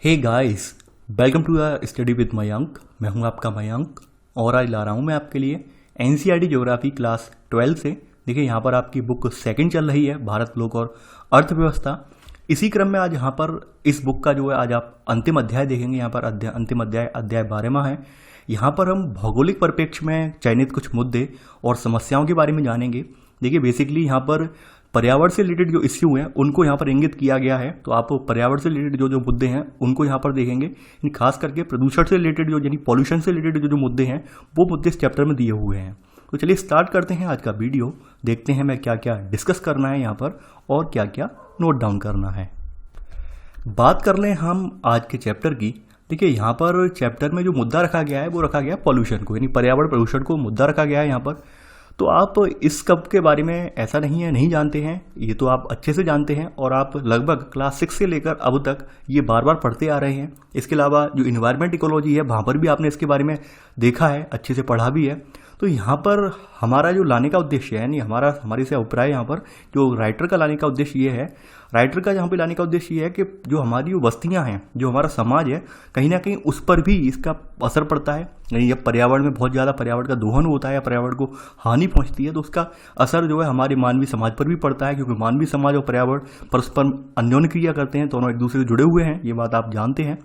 Hey guys, welcome to study with Mayank. मैं हूं आपका मयंक और आज ला रहा हूं मैं आपके लिए एनसीईआरटी ज्योग्राफी क्लास 12 से। देखिए यहाँ पर आपकी बुक सेकंड चल रही है, भारत लोक और अर्थव्यवस्था। इसी क्रम में आज यहाँ पर इस बुक का जो है आज आप अंतिम अध्याय देखेंगे। यहाँ पर अंतिम अध्याय 12वां है। यहाँ पर हम भौगोलिक परिप्रेक्ष्य में चयनित कुछ मुद्दे और समस्याओं के बारे में जानेंगे। देखिए बेसिकली यहाँ पर पर्यावरण से रिलेटेड जो इश्यू हैं उनको यहाँ पर इंगित किया गया है, तो आप पर्यावरण से रिलेटेड जो मुद्दे हैं उनको यहाँ पर देखेंगे। खास करके प्रदूषण से रिलेटेड जो यानी पॉल्यूशन से रिलेटेड जो मुद्दे हैं वो मुद्दे इस चैप्टर में दिए हुए हैं। तो चलिए स्टार्ट करते हैं आज का वीडियो। देखते हैं मैं क्या क्या डिस्कस करना है यहाँ पर और क्या क्या नोट डाउन करना है। बात कर लें हम आज के चैप्टर की। देखिए यहाँ पर चैप्टर में जो मुद्दा रखा गया है वो रखा गया है पॉल्यूशन को, यानी पर्यावरण प्रदूषण को मुद्दा रखा गया है यहाँ पर। तो आप इस कब के बारे में ऐसा नहीं है नहीं जानते हैं, ये तो आप अच्छे से जानते हैं और आप लगभग क्लास 6 से लेकर अब तक ये बार बार पढ़ते आ रहे हैं। इसके अलावा जो इन्वायरमेंट इकोलॉजी है वहाँ पर भी आपने इसके बारे में देखा है, अच्छे से पढ़ा भी है। तो यहाँ पर हमारा जो लाने का उद्देश्य है, यानी हमारे से अभिप्राय यहाँ पर जो राइटर का लाने का उद्देश्य ये है, राइटर का यहाँ पे लाने का उद्देश्य ये है कि जो हमारी बस्तियाँ हैं, जो हमारा समाज है, कहीं ना कहीं उस पर भी इसका असर पड़ता है। यानी जब पर्यावरण में बहुत ज़्यादा पर्यावरण का दोहन होता है या पर्यावरण को हानि पहुँचती है तो उसका असर जो है हमारे मानवीय समाज पर भी पड़ता है, क्योंकि मानवीय समाज और पर्यावरण परस्पर अन्योन्य क्रिया करते हैं, दोनों एक दूसरे से जुड़े हुए हैं, ये बात आप जानते हैं।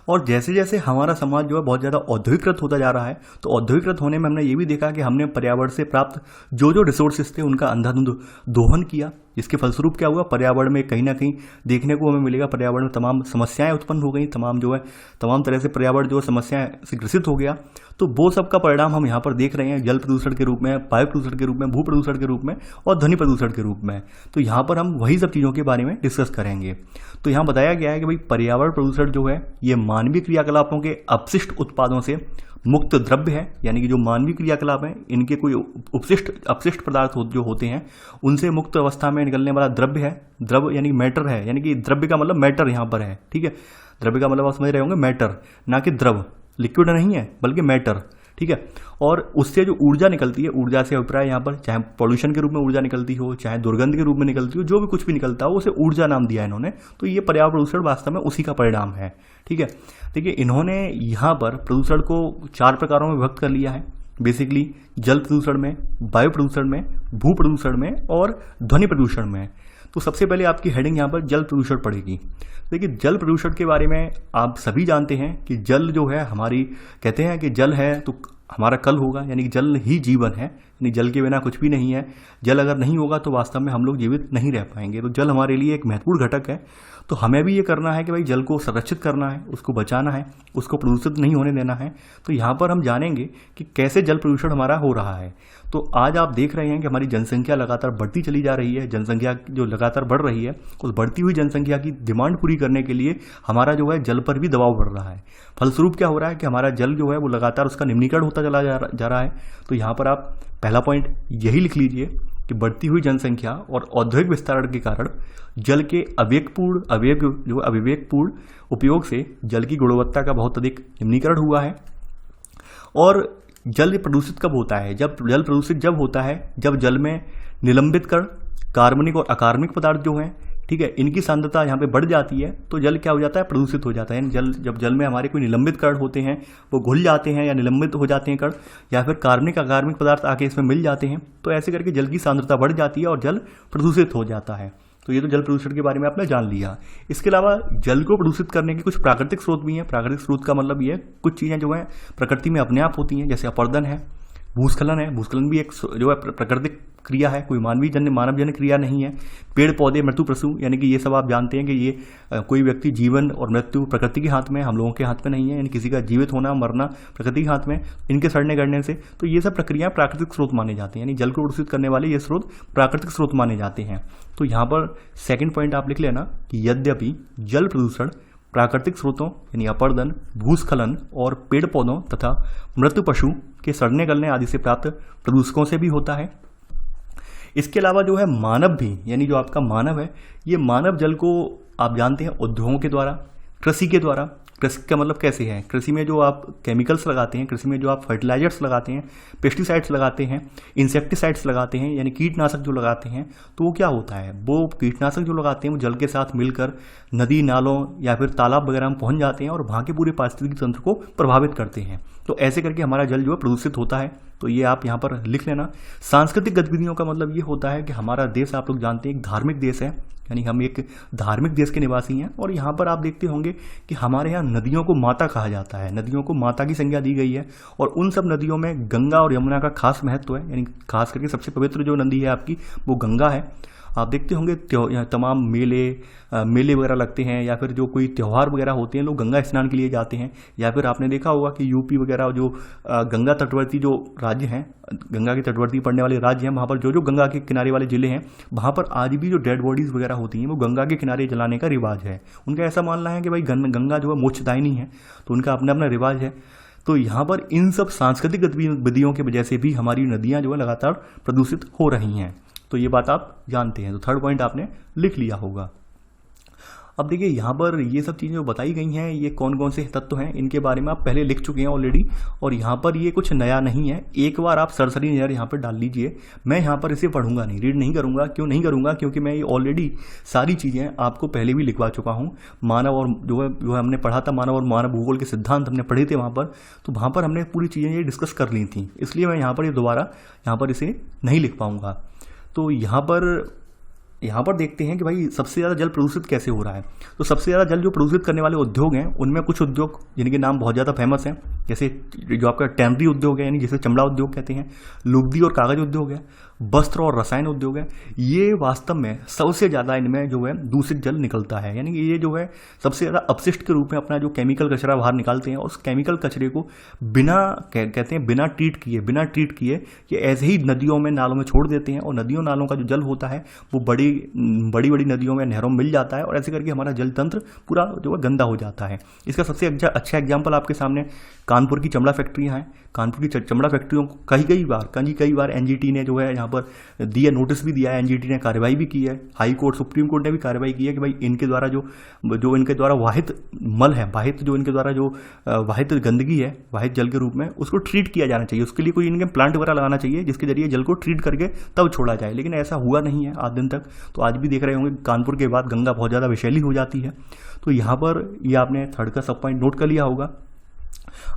और जैसे जैसे हमारा समाज जो है बहुत ज़्यादा औद्योगिकृत होता जा रहा है, तो औद्योगिकृत होने में हमने ये भी देखा कि हमने पर्यावरण से प्राप्त जो रिसोर्सेज थे उनका अंधाधुंध दोहन किया। इसके फलस्वरूप क्या हुआ, पर्यावरण में कहीं ना कहीं देखने को हमें मिलेगा पर्यावरण में तमाम समस्याएं उत्पन्न हो गई, तमाम तरह से पर्यावरण जो समस्याएं से ग्रसित हो गया। तो वो सब का परिणाम हम यहाँ पर देख रहे हैं, जल प्रदूषण के रूप में, वायु प्रदूषण के रूप में, भू प्रदूषण के रूप में और ध्वनि प्रदूषण के रूप में। तो यहाँ पर हम वही सब चीज़ों के बारे में डिस्कस करेंगे। तो यहाँ बताया गया है कि भाई पर्यावरण प्रदूषण जो है ये मानवीय क्रियाकलापों के अपशिष्ट उत्पादों से मुक्त द्रव्य है, यानी कि जो मानवीय क्रियाकलाप हैं इनके कोई अपशिष्ट पदार्थ जो होते हैं उनसे मुक्त अवस्था में निकलने वाला द्रव्य है। द्रव्य यानी मैटर है, यानी कि द्रव्य का मतलब मैटर यहाँ पर है, ठीक है। द्रव्य का मतलब आप समझ रहे होंगे मैटर, ना कि द्रव, लिक्विड नहीं है बल्कि मैटर, ठीक है। और उससे जो ऊर्जा निकलती है, ऊर्जा से अभिप्राय यहाँ पर चाहे पॉल्यूशन के रूप में ऊर्जा निकलती हो, चाहे दुर्गंध के रूप में निकलती हो, जो भी कुछ भी निकलता हो उसे ऊर्जा नाम दिया है इन्होंने। तो ये पर्यावरण प्रदूषण वास्तव में उसी का परिणाम है, ठीक है। देखिए इन्होंने यहाँ पर प्रदूषण को 4 प्रकारों में विभक्त कर लिया है। बेसिकली जल प्रदूषण में, वायु प्रदूषण में, भू प्रदूषण में और ध्वनि प्रदूषण में। तो सबसे पहले आपकी हेडिंग यहाँ पर जल प्रदूषण पड़ेगी। देखिए जल प्रदूषण के बारे में आप सभी जानते हैं कि जल जो है हमारी, कहते हैं कि जल है तो हमारा कल होगा, यानी कि जल ही जीवन है, यानी जल के बिना कुछ भी नहीं है। जल अगर नहीं होगा तो वास्तव में हम लोग जीवित नहीं रह पाएंगे। तो जल हमारे लिए एक महत्वपूर्ण घटक है। तो हमें भी ये करना है कि भाई जल को संरक्षित करना है, उसको बचाना है, उसको प्रदूषित नहीं होने देना है। तो यहाँ पर हम जानेंगे कि कैसे जल प्रदूषण हमारा हो रहा है। तो आज आप देख रहे हैं कि हमारी जनसंख्या लगातार बढ़ती चली जा रही है। जनसंख्या जो लगातार बढ़ रही है, उस बढ़ती हुई जनसंख्या की डिमांड पूरी करने के लिए हमारा जो है जल पर भी दबाव बढ़ रहा है। फलस्वरूप क्या हो रहा है कि हमारा जल जो है वो लगातार उसका निम्नीकरण होता चला जा रहा है। तो यहाँ पर आप पहला पॉइंट यही लिख लीजिए कि बढ़ती हुई जनसंख्या और औद्योगिक विस्तारण के कारण जल के अविवेकपूर्ण उपयोग से जल की गुणवत्ता का बहुत अधिक निम्नीकरण हुआ है। और जल प्रदूषित कब होता है, जल प्रदूषित जब होता है जब जल में निलंबित कण, कार्बनिक और अकार्बनिक पदार्थ जो हैं, ठीक है, इनकी सांद्रता यहाँ पे बढ़ जाती है तो जल क्या हो जाता है, प्रदूषित हो जाता है। जब जल में हमारे कोई निलंबित कण होते हैं वो घुल जाते हैं या निलंबित हो जाते हैं कण, या फिर कार्बनिक अकार्बनिक पदार्थ आके इसमें मिल जाते हैं, तो ऐसे करके जल की सांद्रता बढ़ जाती है और जल प्रदूषित हो जाता है। तो ये तो जल प्रदूषण के बारे में आपने जान लिया। इसके अलावा जल को प्रदूषित करने के कुछ प्राकृतिक स्रोत भी हैं। प्राकृतिक स्रोत का मतलब ये है कुछ चीज़ें जो हैं प्रकृति में अपने आप होती हैं, जैसे अपरदन है, भूस्खलन है। भूस्खलन भी एक जो है प्राकृतिक क्रिया है, कोई मानव जन्य क्रिया नहीं है। पेड़ पौधे, मृत्यु पशु, यानी कि ये सब आप जानते हैं कि ये कोई व्यक्ति जीवन और मृत्यु प्रकृति के हाथ में, हम लोगों के हाथ में नहीं है। यानी किसी का जीवित होना मरना प्रकृति के हाथ में, इनके सड़ने गड़ने से। तो ये सब प्रक्रियाएं प्राकृतिक स्रोत माने जाते हैं, यानी जल को प्रदूषित करने वाले ये स्रोत प्राकृतिक स्रोत माने जाते हैं। तो यहाँ पर सेकेंड पॉइंट आप लिख लेना कि यद्यपि जल प्रदूषण प्राकृतिक स्रोतों यानी अपरदन, भूस्खलन और पेड़ पौधों तथा मृत्यु पशु के सड़ने गलने आदि से प्राप्त प्रदूषकों से भी होता है। इसके अलावा जो है मानव भी, यानी जो आपका मानव है, ये मानव जल को आप जानते हैं उद्योगों के द्वारा, कृषि के द्वारा, कृषि का मतलब कैसे है, कृषि में जो आप केमिकल्स लगाते हैं, कृषि में जो आप फर्टिलाइजर्स लगाते हैं, पेस्टिसाइड्स लगाते हैं, इंसेक्टिसाइड्स लगाते हैं, यानी कीटनाशक जो लगाते हैं, तो वो क्या होता है, वो कीटनाशक जो लगाते हैं वो जल के साथ मिलकर नदी नालों या फिर तालाब वगैरह में पहुंच जाते हैं और वहाँ के पूरे पारिस्थितिक तंत्र को प्रभावित करते हैं। तो ऐसे करके हमारा जल जो है प्रदूषित होता है। तो ये आप यहाँ पर लिख लेना। सांस्कृतिक गतिविधियों का मतलब ये होता है कि हमारा देश, आप लोग जानते हैं, एक धार्मिक देश है, यानी हम एक धार्मिक देश के निवासी हैं। और यहाँ पर आप देखते होंगे कि हमारे यहाँ नदियों को माता कहा जाता है, नदियों को माता की संज्ञा दी गई है। और उन सब नदियों में गंगा और यमुना का खास महत्व है, यानी खास करके सबसे पवित्र जो नदी है आपकी वो गंगा है। आप देखते होंगे तमाम मेले वगैरह लगते हैं या फिर जो कोई त्यौहार वगैरह होते हैं, लोग गंगा स्नान के लिए जाते हैं। या फिर आपने देखा होगा कि यूपी वगैरह जो गंगा तटवर्ती जो राज्य हैं, गंगा के तटवर्ती पड़ने वाले राज्य हैं, वहाँ पर जो जो गंगा के किनारे वाले जिले हैं, वहाँ पर आज भी जो डेड बॉडीज़ वगैरह होती हैं वो गंगा के किनारे जलाने का रिवाज है। उनका ऐसा मानना है कि भाई गंगा जो है मोक्षदायिनी है, तो उनका अपना अपना रिवाज है। तो यहाँ पर इन सब सांस्कृतिक गतिविधियों की वजह से भी हमारी नदियाँ जो है लगातार प्रदूषित हो रही हैं। तो ये बात आप जानते हैं। तो थर्ड पॉइंट आपने लिख लिया होगा। अब देखिए यहाँ पर ये सब चीज़ें जो बताई गई हैं, ये कौन कौन से तत्व हैं, इनके बारे में आप पहले लिख चुके हैं ऑलरेडी। और यहाँ पर ये कुछ नया नहीं है, एक बार आप सरसरी नज़र यहाँ पर डाल लीजिए। मैं यहाँ पर इसे पढ़ूंगा नहीं, रीड नहीं करूँगा। क्यों नहीं करूँगा? क्योंकि मैं ये ऑलरेडी सारी चीज़ें आपको पहले भी लिखवा चुका हूँ। मानव और जो है हमने पढ़ा था, मानव और मानव भूगोल के सिद्धांत हमने पढ़े थे वहाँ पर, तो वहाँ पर हमने पूरी चीज़ें ये डिस्कस कर ली थी। इसलिए मैं यहाँ पर ये दोबारा यहाँ पर इसे नहीं लिख पाऊँगा। तो यहाँ पर देखते हैं कि भाई सबसे ज़्यादा जल प्रदूषित कैसे हो रहा है। तो सबसे ज़्यादा जल जो प्रदूषित करने वाले उद्योग हैं, उनमें कुछ उद्योग जिनके नाम बहुत ज़्यादा फेमस हैं, जैसे जो आपका टैनरी उद्योग है, यानी जिसे चमड़ा उद्योग कहते हैं, लुगदी और कागज उद्योग है, वस्त्र और रसायन उद्योग है। ये वास्तव में सबसे ज़्यादा इनमें जो है दूषित जल निकलता है, यानी कि ये जो है सबसे ज़्यादा अपशिष्ट के रूप में अपना जो केमिकल कचरा बाहर निकालते हैं। और उस केमिकल कचरे को कहते हैं बिना ट्रीट किए ये ऐसे ही नदियों में, नालों में छोड़ देते हैं। और नदियों नालों का जो जल होता है वो बड़ी बड़ी नदियों में, नहरों में मिल जाता है। और ऐसे करके हमारा जल तंत्र पूरा जो है गंदा हो जाता है। इसका सबसे अच्छा एग्जाम्पल आपके सामने कानपुर की चमड़ा फैक्ट्रियाँ हैं। कानपुर की चमड़ा फैक्ट्रियों को कई बार एनजीटी ने जो है यहाँ पर दिया, नोटिस भी दिया है, एनजीटी ने कार्रवाई भी की है, हाई कोर्ट, सुप्रीम कोर्ट ने भी कार्रवाई की है कि भाई इनके द्वारा जो इनके द्वारा वाहित मल है, इनके द्वारा जो वाहित गंदगी है, वाहित जल के रूप में, उसको ट्रीट किया जाना चाहिए। उसके लिए कोई इनके प्लांट वगैरह लगाना चाहिए जिसके जरिए जल को ट्रीट करके तब छोड़ा जाए। लेकिन ऐसा हुआ नहीं है आज दिन तक। तो आज भी देख रहे होंगे कानपुर के बाद गंगा बहुत ज़्यादा विषैली हो जाती है। तो यहाँ पर ये आपने थर्ड का सब पॉइंट नोट कर लिया होगा।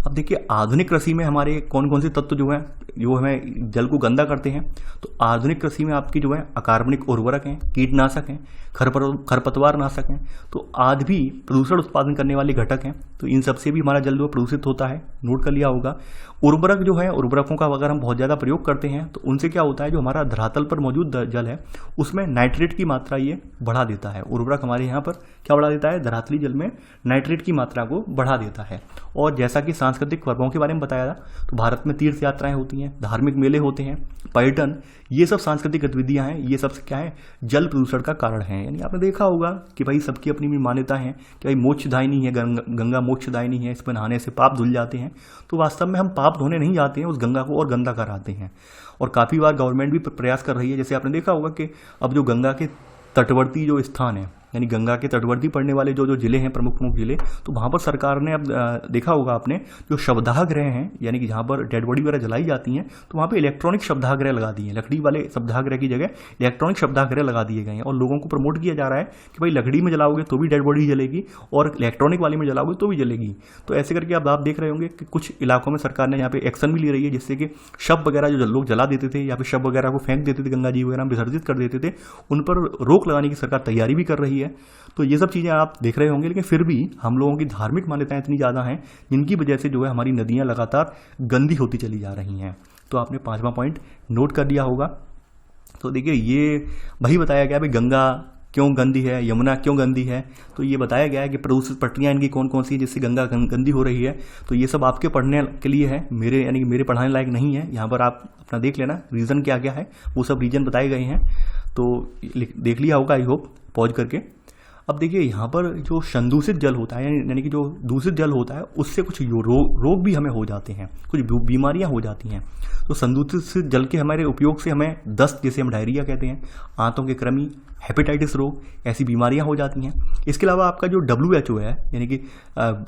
अब देखिए आधुनिक कृषि में हमारे कौन कौन से तत्व जो हमें जल को गंदा करते हैं। तो आधुनिक कृषि में आपकी जो है अकार्बनिक उर्वरक हैं, कीटनाशक हैं, खरपतवार नाशक हैं। तो आज भी प्रदूषण उत्पादन करने वाले घटक हैं। तो इन सबसे भी हमारा जल जो प्रदूषित होता है, नोट कर लिया होगा। उर्वरक जो है, उर्वरकों का अगर हम बहुत ज़्यादा प्रयोग करते हैं तो उनसे क्या होता है, जो हमारा धरातल पर मौजूद जल है उसमें नाइट्रेट की मात्रा ये बढ़ा देता है। उर्वरक हमारे यहाँ पर क्या बढ़ा देता है, धरातली जल में नाइट्रेट की मात्रा को बढ़ा देता है। और जैसा कि सांस्कृतिक पर्वों के बारे में बताया था, तो भारत में तीर्थ यात्राएं होती हैं, धार्मिक मेले होते हैं, पर्यटन, ये सब सांस्कृतिक गतिविधियां हैं। ये सब क्या है, जल प्रदूषण का कारण है। यानी आपने देखा होगा कि भाई सबकी अपनी भी मान्यता है कि भाई मोक्षदायिनी है, गंगा मोक्षदायिनी है, इस पर नहाने से पाप धुल जाते हैं। तो वास्तव में हम पाप धोने नहीं जाते हैं, उस गंगा को और गंदा कराते हैं। और काफ़ी बार गवर्नमेंट भी प्रयास कर रही है। जैसे आपने देखा होगा कि अब जो गंगा के तटवर्ती जो स्थान है, यानी गंगा के तटवर्ती पड़ने वाले जो जिले हैं, प्रमुख जिले, तो वहाँ पर सरकार ने अब देखा होगा आपने, जो शवदाह गृह हैं, यानी कि जहाँ पर डेड बॉडी वगैरह जलाई जाती हैं, तो वहाँ पे इलेक्ट्रॉनिक शवदाह गृह लगा दिए हैं। लकड़ी वाले शवदाह गृह की जगह इलेक्ट्रॉनिक शवदाह गृह लगा दिए गए हैं। और लोगों को प्रमोट किया जा रहा है कि भाई लकड़ी में जलाओगे तो भी डेड बॉडी जलेगी और इलेक्ट्रॉनिक वाले में जलाओगे तो भी जलेगी। तो ऐसे करके अब आप देख रहे होंगे कि कुछ इलाकों में सरकार ने यहाँ पे एक्शन भी ले रही है, जिससे कि शव वगैरह जो लोग जला देते थे या फिर शव वगैरह को फेंक देते थे, गंगा जी वगैरह में विसर्जित कर देते थे, उन पर रोक लगाने की सरकार तैयारी भी कर रही है। तो ये सब चीज़ें आप देख रहे होंगे। लेकिन फिर भी हम लोगों की धार्मिक मान्यताएं इतनी ज़्यादा हैं जिनकी वजह से जो है हमारी नदियाँ लगातार गंदी होती चली जा रही हैं। तो आपने 5वां पॉइंट नोट कर लिया होगा। तो देखिए ये वही बताया गया है, गंगा क्यों गंदी है, यमुना क्यों गंदी है। तो ये बताया गया है कि प्रदूषित पट्टियाँ इनकी कौन कौन सी है जिससे गंगा गंदी हो रही है। तो ये सब आपके पढ़ने के लिए है, मेरे यानी कि मेरे पढ़ाने लायक नहीं है। यहाँ पर आप अपना देख लेना रीज़न क्या क्या है, वो सब रीजन बताए गए हैं। तो देख लिया होगा आई होप, पॉज करके। अब देखिए यहाँ पर जो संदूषित जल होता है यानी कि जो दूषित जल होता है उससे कुछ रोग भी हमें हो जाते हैं, कुछ बीमारियाँ हो जाती हैं। तो संदूषित जल के हमारे उपयोग से हमें दस्त, जैसे हम डायरिया कहते हैं, आंतों के कृमि, हेपेटाइटिस रोग, ऐसी बीमारियां हो जाती हैं। इसके अलावा आपका जो WHO है यानी कि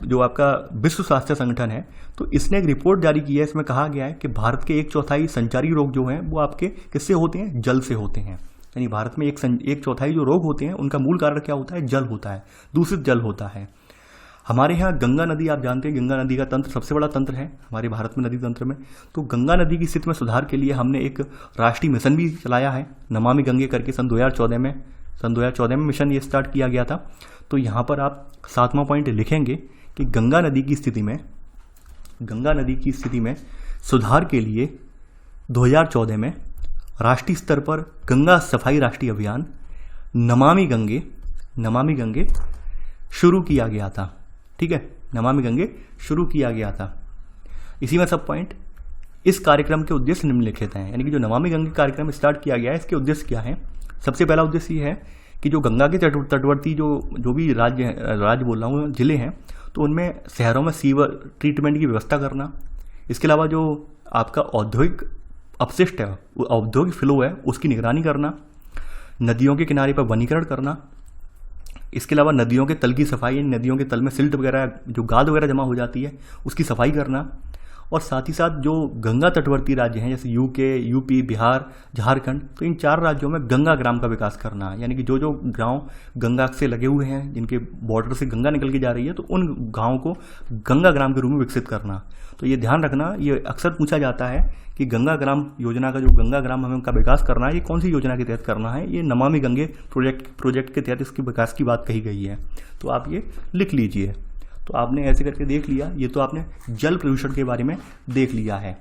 जो आपका विश्व स्वास्थ्य संगठन है, तो इसने एक रिपोर्ट जारी की है। इसमें कहा गया है कि भारत के 1/4 संचारी रोग जो हैं वो आपके किससे होते हैं? जल से होते हैं। यानी भारत में 1/4 जो रोग होते हैं उनका मूल कारण क्या होता है? जल होता है, दूषित जल होता है। हमारे यहाँ गंगा नदी, आप जानते हैं गंगा नदी का तंत्र सबसे बड़ा तंत्र है हमारे भारत में, नदी तंत्र में। तो गंगा नदी की स्थिति में सुधार के लिए हमने एक राष्ट्रीय मिशन भी चलाया है, नमामि गंगे करके। सन 2014 में मिशन ये स्टार्ट किया गया था। तो यहाँ पर आप 7वां पॉइंट लिखेंगे कि गंगा नदी की स्थिति में सुधार के लिए 2014 में राष्ट्रीय स्तर पर गंगा सफाई राष्ट्रीय अभियान नमामि गंगे शुरू किया गया था। ठीक है, नमामि गंगे शुरू किया गया था। इसी में सब पॉइंट, इस कार्यक्रम के उद्देश्य निम्नलिखित हैं। यानी कि जो नमामि गंगे कार्यक्रम स्टार्ट किया गया है, इसके उद्देश्य क्या है? सबसे पहला उद्देश्य ये है कि जो गंगा के तटवर्ती जो भी राज्य बोल रहा हूँ, जिले हैं, तो उनमें शहरों में सीवर ट्रीटमेंट की व्यवस्था करना। इसके अलावा जो आपका औद्योगिक अपशिष्ट है, औद्योगिक फ्लो है, उसकी निगरानी करना, नदियों के किनारे पर वनीकरण करना। इसके अलावा नदियों के तल की सफाई, नदियों के तल में सिल्ट वगैरह, जो गाद वगैरह जमा हो जाती है, उसकी सफाई करना। और साथ ही साथ जो गंगा तटवर्ती राज्य हैं जैसे यूपी, बिहार, झारखंड, तो इन 4 राज्यों में गंगा ग्राम का विकास करना। यानी कि जो गांव गंगा से लगे हुए हैं, जिनके बॉर्डर से गंगा निकल के जा रही है, तो उन गाँव को गंगा ग्राम के रूप में विकसित करना। तो ये ध्यान रखना, ये अक्सर पूछा जाता है कि गंगा ग्राम योजना का, जो गंगा ग्राम हमें उनका विकास करना है, ये कौन सी योजना के तहत करना है? ये नमामि गंगे प्रोजेक्ट के तहत इसके विकास की बात कही गई है। तो आप ये लिख लीजिए। तो आपने ऐसे करके देख लिया, ये तो आपने जल प्रदूषण के बारे में देख लिया है।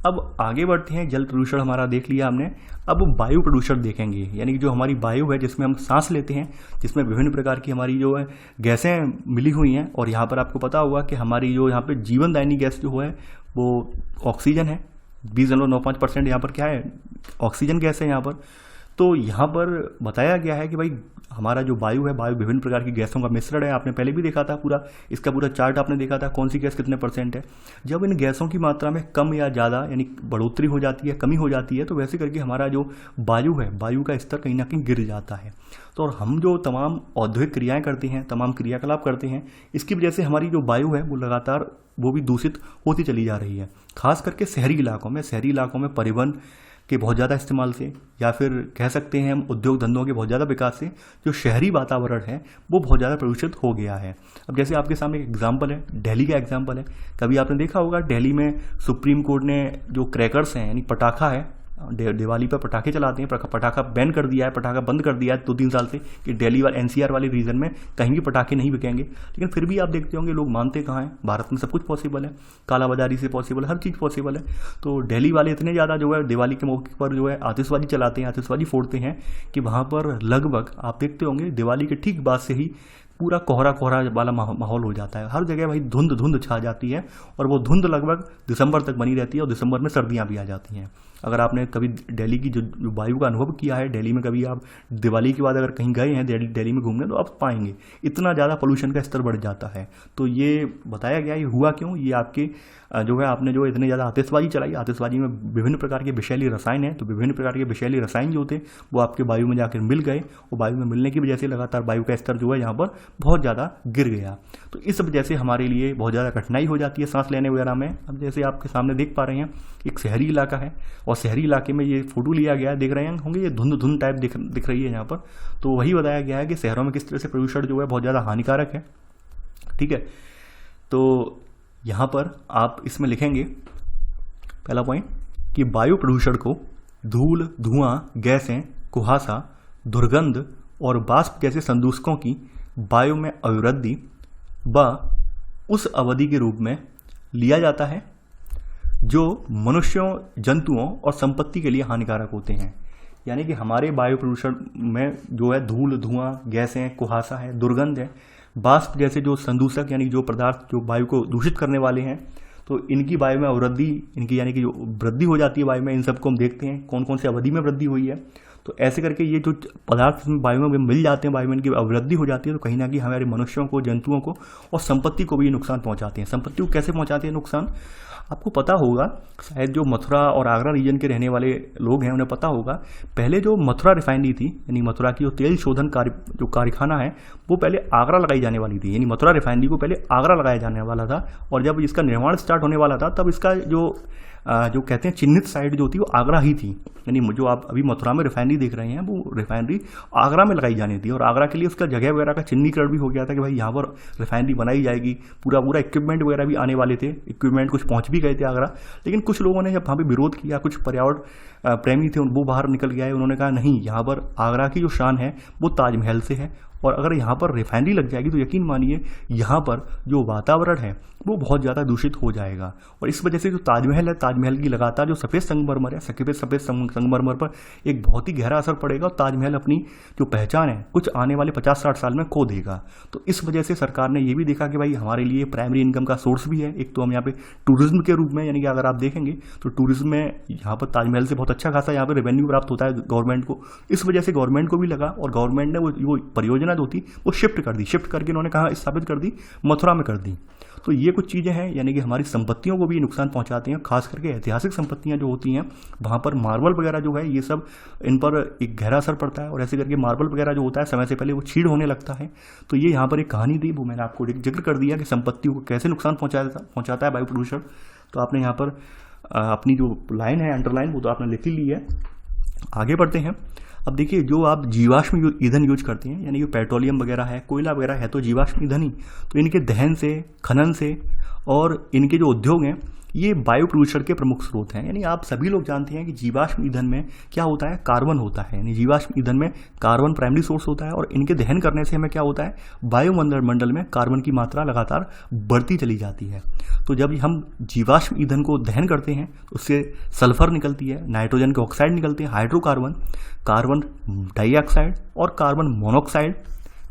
अब आगे बढ़ते हैं, जल प्रदूषण हमारा देख लिया हमने। अब वायु प्रदूषण देखेंगे, यानी कि जो हमारी वायु है जिसमें हम सांस लेते हैं, जिसमें विभिन्न प्रकार की हमारी जो है गैसें मिली हुई हैं। और यहाँ पर आपको पता होगा कि हमारी जो यहाँ पे जीवनदायिनी गैस जो है वो ऑक्सीजन है। 20.95% यहाँ पर क्या है? ऑक्सीजन गैस है यहाँ पर। तो यहाँ पर बताया गया है कि भाई हमारा जो वायु है, वायु विभिन्न प्रकार की गैसों का मिश्रण है। आपने पहले भी देखा था, इसका पूरा चार्ट आपने देखा था, कौन सी गैस कितने % है। जब इन गैसों की मात्रा में कम या ज़्यादा यानी बढ़ोतरी हो जाती है, कमी हो जाती है, तो वैसे करके हमारा जो वायु है, वायु का स्तर कहीं ना कहीं गिर जाता है। तो और हम जो तमाम औद्योगिक क्रियाएँ करते हैं, तमाम क्रियाकलाप करते हैं, इसकी वजह से हमारी जो वायु है वो लगातार वो भी दूषित होती चली जा रही है। खास करके शहरी इलाकों में परिवहन के बहुत ज़्यादा इस्तेमाल से, या फिर कह सकते हैं हम उद्योग धंधों के बहुत ज़्यादा विकास से, जो शहरी वातावरण है वो बहुत ज़्यादा प्रदूषित हो गया है। अब जैसे आपके सामने एक एग्जाम्पल है, दिल्ली का एग्जाम्पल है। कभी आपने देखा होगा दिल्ली में सुप्रीम कोर्ट ने जो क्रैकर्स हैं, यानी पटाखा है, दिवाली पर पटाखे चलाते हैं, पटाखा बैन कर दिया है, पटाखा बंद कर दिया है 2-3 साल से कि दिल्ली वाले NCR वाले रीजन में कहीं भी पटाखे नहीं बिकेंगे। लेकिन फिर भी आप देखते होंगे लोग मानते कहाँ हैं, भारत में सब कुछ पॉसिबल है, कालाबाजारी से पॉसिबल है, हर चीज़ पॉसिबल है। तो दिल्ली वाले इतने ज़्यादा जो है दिवाली के मौके पर जो है आतिशबाजी चलाते हैं, आतिशबाजी फोड़ते हैं कि वहाँ पर लगभग आप देखते होंगे दिवाली के ठीक बाद से ही पूरा कोहरा वाला माहौल हो जाता है। हर जगह भाई धुंध छा जाती है, और वो धुंध लगभग दिसंबर तक बनी रहती है, और दिसंबर में सर्दियाँ भी आ जाती हैं। अगर आपने कभी दिल्ली की जो वायु का अनुभव किया है, दिल्ली में कभी आप दिवाली के बाद अगर कहीं गए हैं दिल्ली में घूमने, तो आप पाएंगे इतना ज़्यादा पोल्यूशन का स्तर बढ़ जाता है। तो ये बताया गया, ये हुआ क्यों? ये आपके जो है आपने जो इतने ज़्यादा आतिशबाजी चलाई, आतिशबाजी में विभिन्न प्रकार के विषैली रसायन हैं, तो विभिन्न प्रकार के विषैली रसायन जो थे वो आपके वायु में जाकर मिल गए, और वायु में मिलने की वजह से लगातार वायु का स्तर जो है यहाँ पर बहुत ज़्यादा गिर गया। तो इस वजह से हमारे लिए बहुत ज़्यादा कठिनाई हो जाती है सांस लेने वगैरह में। अब जैसे आपके सामने देख पा रहे हैं, एक शहरी इलाका है, और शहरी इलाके में ये फोटो लिया गया है, देख रहे हैं होंगे, ये धुंध टाइप दिख रही है यहाँ पर। तो वही बताया गया है कि शहरों में किस तरह से प्रदूषण जो है बहुत ज़्यादा हानिकारक है। ठीक है, तो यहाँ पर आप इसमें लिखेंगे पहला पॉइंट कि वायु प्रदूषण को धूल, धुआं, गैसें, कुहासा, दुर्गंध और वाष्प जैसे संदूषकों की वायु में अभिवृद्धि व उस अवधि के रूप में लिया जाता है जो मनुष्यों, जंतुओं और संपत्ति के लिए हानिकारक होते हैं। यानी कि हमारे वायु प्रदूषण में जो है धूल, धुआं, गैसें, कुहासा है, दुर्गंध है, वाष्प जैसे जो संदूषक यानी जो पदार्थ जो वायु को दूषित करने वाले हैं, तो इनकी वायु में अवृद्धि, इनकी यानी कि जो वृद्धि हो जाती है वायु में, इन सबको हम देखते हैं कौन कौन से अवधि में वृद्धि हुई है। तो ऐसे करके ये जो पदार्थ वायु में मिल जाते हैं, वायु में इनकी अवृद्धि हो जाती है, तो कहीं ना कहीं हमारे मनुष्यों को, जंतुओं को और संपत्ति को भी ये नुकसान पहुंचाते हैं। संपत्ति को कैसे पहुंचाते हैं नुकसान? आपको पता होगा, शायद जो मथुरा और आगरा रीजन के रहने वाले लोग हैं उन्हें पता होगा, पहले जो मथुरा रिफाइनरी थी, यानी मथुरा की जो तेल शोधन जो कारखाना है, वो पहले आगरा लगाई जाने वाली थी। यानी मथुरा रिफाइनरी को पहले आगरा लगाया जाने वाला था, और जब इसका निर्माण स्टार्ट होने वाला था तब इसका जो कहते हैं चिन्हित साइट जो थी वो आगरा ही थी। यानी जो आप अभी मथुरा में रिफाइनरी देख रहे हैं वो रिफाइनरी आगरा में लगाई जानी थी, और आगरा के लिए उसका जगह वगैरह का चिन्हीकरण भी हो गया था कि भाई यहाँ पर रिफाइनरी बनाई जाएगी। पूरा इक्विपमेंट वगैरह भी आने वाले थे, इक्विपमेंट कुछ पहुँच भी गए थे आगरा। लेकिन कुछ लोगों ने जब वहाँ पर विरोध किया, कुछ पर्यावरण प्रेमी थे वो बाहर निकल गए, उन्होंने कहा नहीं, यहाँ पर आगरा की जो शान है वो ताजमहल से है, और अगर यहाँ पर रिफाइनरी लग जाएगी तो यकीन मानिए यहाँ पर जो वातावरण है वो बहुत ज़्यादा दूषित हो जाएगा। और इस वजह से जो ताजमहल है, ताजमहल की लगातार जो सफ़ेद संगमरमर है, सफ़ेद संगमरमर पर एक बहुत ही गहरा असर पड़ेगा, और ताजमहल अपनी जो पहचान है कुछ आने वाले 50-60 साल में खो देगा। तो इस वजह से सरकार ने ये भी देखा कि भाई हमारे लिए प्राइमरी इनकम का सोर्स भी है, एक तो हम यहाँ पे टूरिज्म के रूप में, यानी कि अगर आप देखेंगे तो टूरिज्म में यहाँ पर ताजमहल से बहुत अच्छा खासा यहाँ पर रेवेन्यू प्राप्त होता है गवर्नमेंट को। इस वजह से गवर्नमेंट को भी लगा, और गवर्नमेंट ने वो परियोजना जो थी वो शिफ्ट करके उन्होंने कहा स्थापित कर दी, मथुरा में कर दी। तो ये कुछ चीज़ें हैं, यानी कि हमारी संपत्तियों को भी नुकसान पहुंचाते हैं, खास करके ऐतिहासिक संपत्तियां जो होती हैं वहाँ पर मार्बल वगैरह जो है, ये सब इन पर एक गहरा असर पड़ता है, और ऐसे करके मार्बल वगैरह जो होता है समय से पहले वो छीड़ होने लगता है। तो ये यहाँ पर एक कहानी थी, वो मैंने आपको जिक्र कर दिया कि संपत्तियों को कैसे नुकसान पहुँचाता है वायु प्रदूषण। तो आपने यहाँ पर अपनी जो लाइन है अंडरलाइन, वो तो आपने लिख ही ली है। आगे बढ़ते हैं। अब देखिए, जो आप जीवाश्म ईंधन यूज करते हैं, यानी कि पेट्रोलियम वगैरह है, कोयला वगैरह है, तो जीवाश्म ईंधन ही, तो इनके दहन से, खनन से और इनके जो उद्योग हैं ये वायु प्रदूषण के प्रमुख स्रोत हैं। यानी आप सभी लोग जानते हैं कि जीवाश्म ईंधन में क्या होता है, कार्बन होता है। यानी जीवाश्म ईंधन में कार्बन प्राइमरी सोर्स होता है, और इनके दहन करने से हमें क्या होता है, वायुमंडल में कार्बन की मात्रा लगातार बढ़ती चली जाती है। तो जब हम जीवाश्म ईंधन को दहन करते हैं तो उससे सल्फर निकलती है, नाइट्रोजन के ऑक्साइड निकलते हैं, हाइड्रोकार्बन, कार्बन डाइऑक्साइड और कार्बन मोनोऑक्साइड,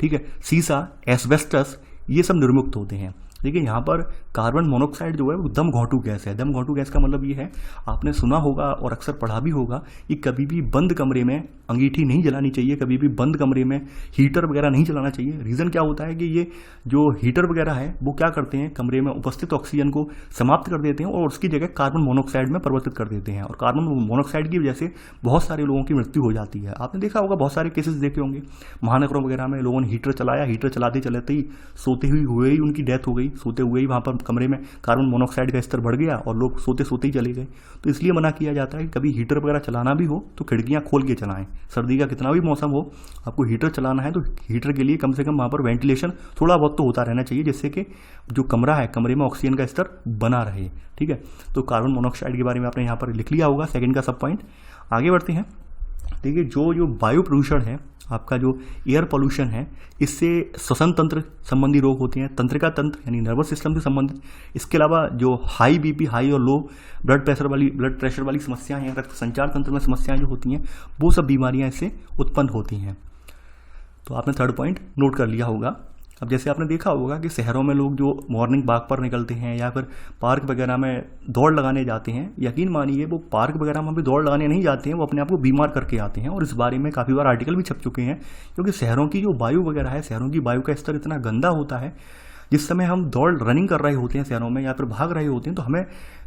ठीक है, सीसा, एस्बेस्टस, ये सब निर्मुक्त होते हैं। देखिए यहाँ पर कार्बन मोनोऑक्साइड जो है वो दम घोंटू गैस है। दम घोंटू गैस का मतलब ये है, आपने सुना होगा और अक्सर पढ़ा भी होगा कि कभी भी बंद कमरे में अंगीठी नहीं जलानी चाहिए, कभी भी बंद कमरे में हीटर वगैरह नहीं चलाना चाहिए। रीज़न क्या होता है कि ये जो हीटर वगैरह है वो क्या करते हैं, कमरे में उपस्थित ऑक्सीजन को समाप्त कर देते हैं और उसकी जगह कार्बन मोनोऑक्साइड में परिवर्तित कर देते हैं, और कार्बन मोनोऑक्साइड की वजह से बहुत सारे लोगों की मृत्यु हो जाती है। आपने देखा होगा, बहुत सारे केसेस देखे होंगे, महानगरों वगैरह में लोगों ने हीटर चलाया, हीटर चलाते चलाते ही सोते हुए ही उनकी डेथ हो गई, सोते हुए ही वहाँ पर कमरे में कार्बन मोनोऑक्साइड का स्तर बढ़ गया और लोग सोते सोते ही चले गए। तो इसलिए मना किया जाता है कि कभी हीटर वगैरह चलाना भी हो तो खिड़कियाँ खोल के चलाएं। सर्दी का कितना भी मौसम हो, आपको हीटर चलाना है तो हीटर के लिए कम से कम वहाँ पर वेंटिलेशन थोड़ा बहुत तो होता रहना चाहिए, जिससे कि जो कमरा है, कमरे में ऑक्सीजन का स्तर बना रहे। ठीक है, तो कार्बन मोनोऑक्साइड के बारे में आपने यहाँ पर लिख लिया होगा, सेकेंड का सब पॉइंट। आगे बढ़ते हैं। देखिए, जो वायु प्रदूषण है, आपका जो एयर पोल्यूशन है, इससे श्वसन तंत्र संबंधी रोग होते हैं, तंत्रिका तंत्र यानी नर्वस सिस्टम से संबंधित। इसके अलावा जो हाई बीपी, हाई और लो ब्लड प्रेशर वाली समस्याएं हैं, रक्त संचार तंत्र में समस्याएं जो होती हैं, वो सब बीमारियां इससे उत्पन्न होती हैं। तो आपने थर्ड पॉइंट नोट कर लिया होगा। अब जैसे आपने देखा होगा कि शहरों में लोग जो मॉर्निंग वॉक पर निकलते हैं या फिर पार्क वगैरह में दौड़ लगाने जाते हैं, यकीन मानिए वो पार्क वगैरह में भी दौड़ लगाने नहीं जाते हैं, वो अपने आप को बीमार करके आते हैं। और इस बारे में काफ़ी बार आर्टिकल भी छप चुके हैं, क्योंकि शहरों की जो वायु वगैरह है, शहरों की वायु का स्तर इतना गंदा होता है। जिस समय हम रनिंग कर रहे होते हैं शहरों में या फिर भाग रहे होते हैं, तो हमें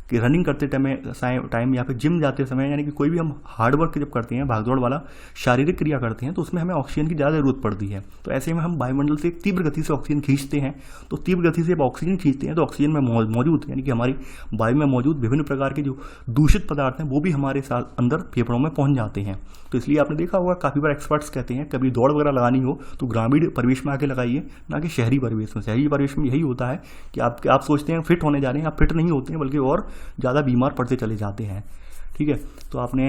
कि रनिंग करते टाइम या फिर जिम जाते समय, यानी कि कोई भी हम हार्ड वर्क जब करते हैं, भागदौड़ वाला शारीरिक क्रिया करते हैं, तो उसमें हमें ऑक्सीजन की ज़्यादा जरूरत पड़ती है। तो ऐसे में हम वायुमंडल से तीव्र गति से ऑक्सीजन खींचते हैं। तो तीव्र गति से जब ऑक्सीजन खींचते हैं तो ऑक्सीजन में मौजूद, यानी कि हमारी वायु में मौजूद विभिन्न प्रकार के जो दूषित पदार्थ हैं वो भी हमारे साथ अंदर फेफड़ों में पहुँच जाते हैं। तो इसलिए आपने देखा होगा, काफ़ी बार एक्सपर्ट्स कहते हैं कभी दौड़ वगैरह लगानी हो तो ग्रामीण परिवेश में आके लगाइए, ना कि शहरी परिवेश में। शहरी परिवेश में यही होता है कि आप सोचते हैं फिट होने जा रहे हैं, आप फिट नहीं होते हैं, बल्कि और ज़्यादा बीमार पड़ते चले जाते हैं। ठीक है, तो आपने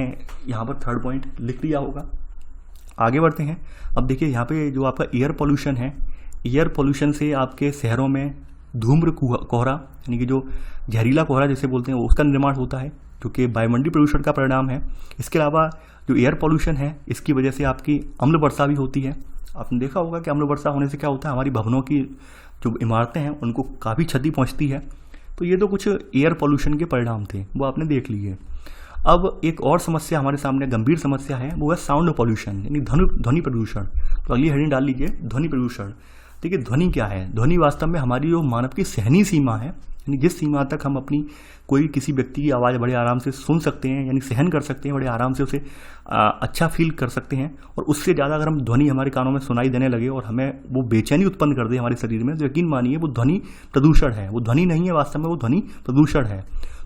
यहाँ पर थर्ड पॉइंट लिख लिया होगा। आगे बढ़ते हैं। अब देखिए, यहाँ पे जो आपका एयर पोल्यूशन है, एयर पोल्यूशन से आपके शहरों में धूम्र कोहरा, यानी कि जो जहरीला कोहरा जैसे बोलते हैं, उसका निर्माण होता है, जो कि वायुमंडलीय प्रदूषण का परिणाम है। इसके अलावा जो एयर पोल्यूशन है, इसकी वजह से आपकी अम्ल वर्षा भी होती है। आपने देखा होगा कि अम्ल वर्षा होने से क्या होता है, हमारी भवनों की जो इमारतें हैं उनको काफ़ी क्षति पहुँचती है। तो ये तो कुछ एयर पोल्यूशन के परिणाम थे, वो आपने देख लिए। अब एक और समस्या हमारे सामने गंभीर समस्या है, वो है साउंड पॉल्यूशन यानी ध्वनि प्रदूषण। तो अगली हेडिंग डाल लीजिए, ध्वनि प्रदूषण। देखिए ध्वनि क्या है? ध्वनि वास्तव में हमारी जो मानव की सहनीय सीमा है, यानी जिस सीमा तक हम अपनी कोई किसी व्यक्ति की आवाज़ बड़े आराम से सुन सकते हैं, यानी सहन कर सकते हैं, बड़े आराम से उसे अच्छा फील कर सकते हैं। और उससे ज़्यादा अगर हम ध्वनि हमारे कानों में सुनाई देने लगे और हमें वो बेचैनी उत्पन्न कर दे हमारे शरीर में, तो यकीन मानिए वो ध्वनि प्रदूषण है। वो ध्वनि नहीं है वास्तव में, वो ध्वनि प्रदूषण है।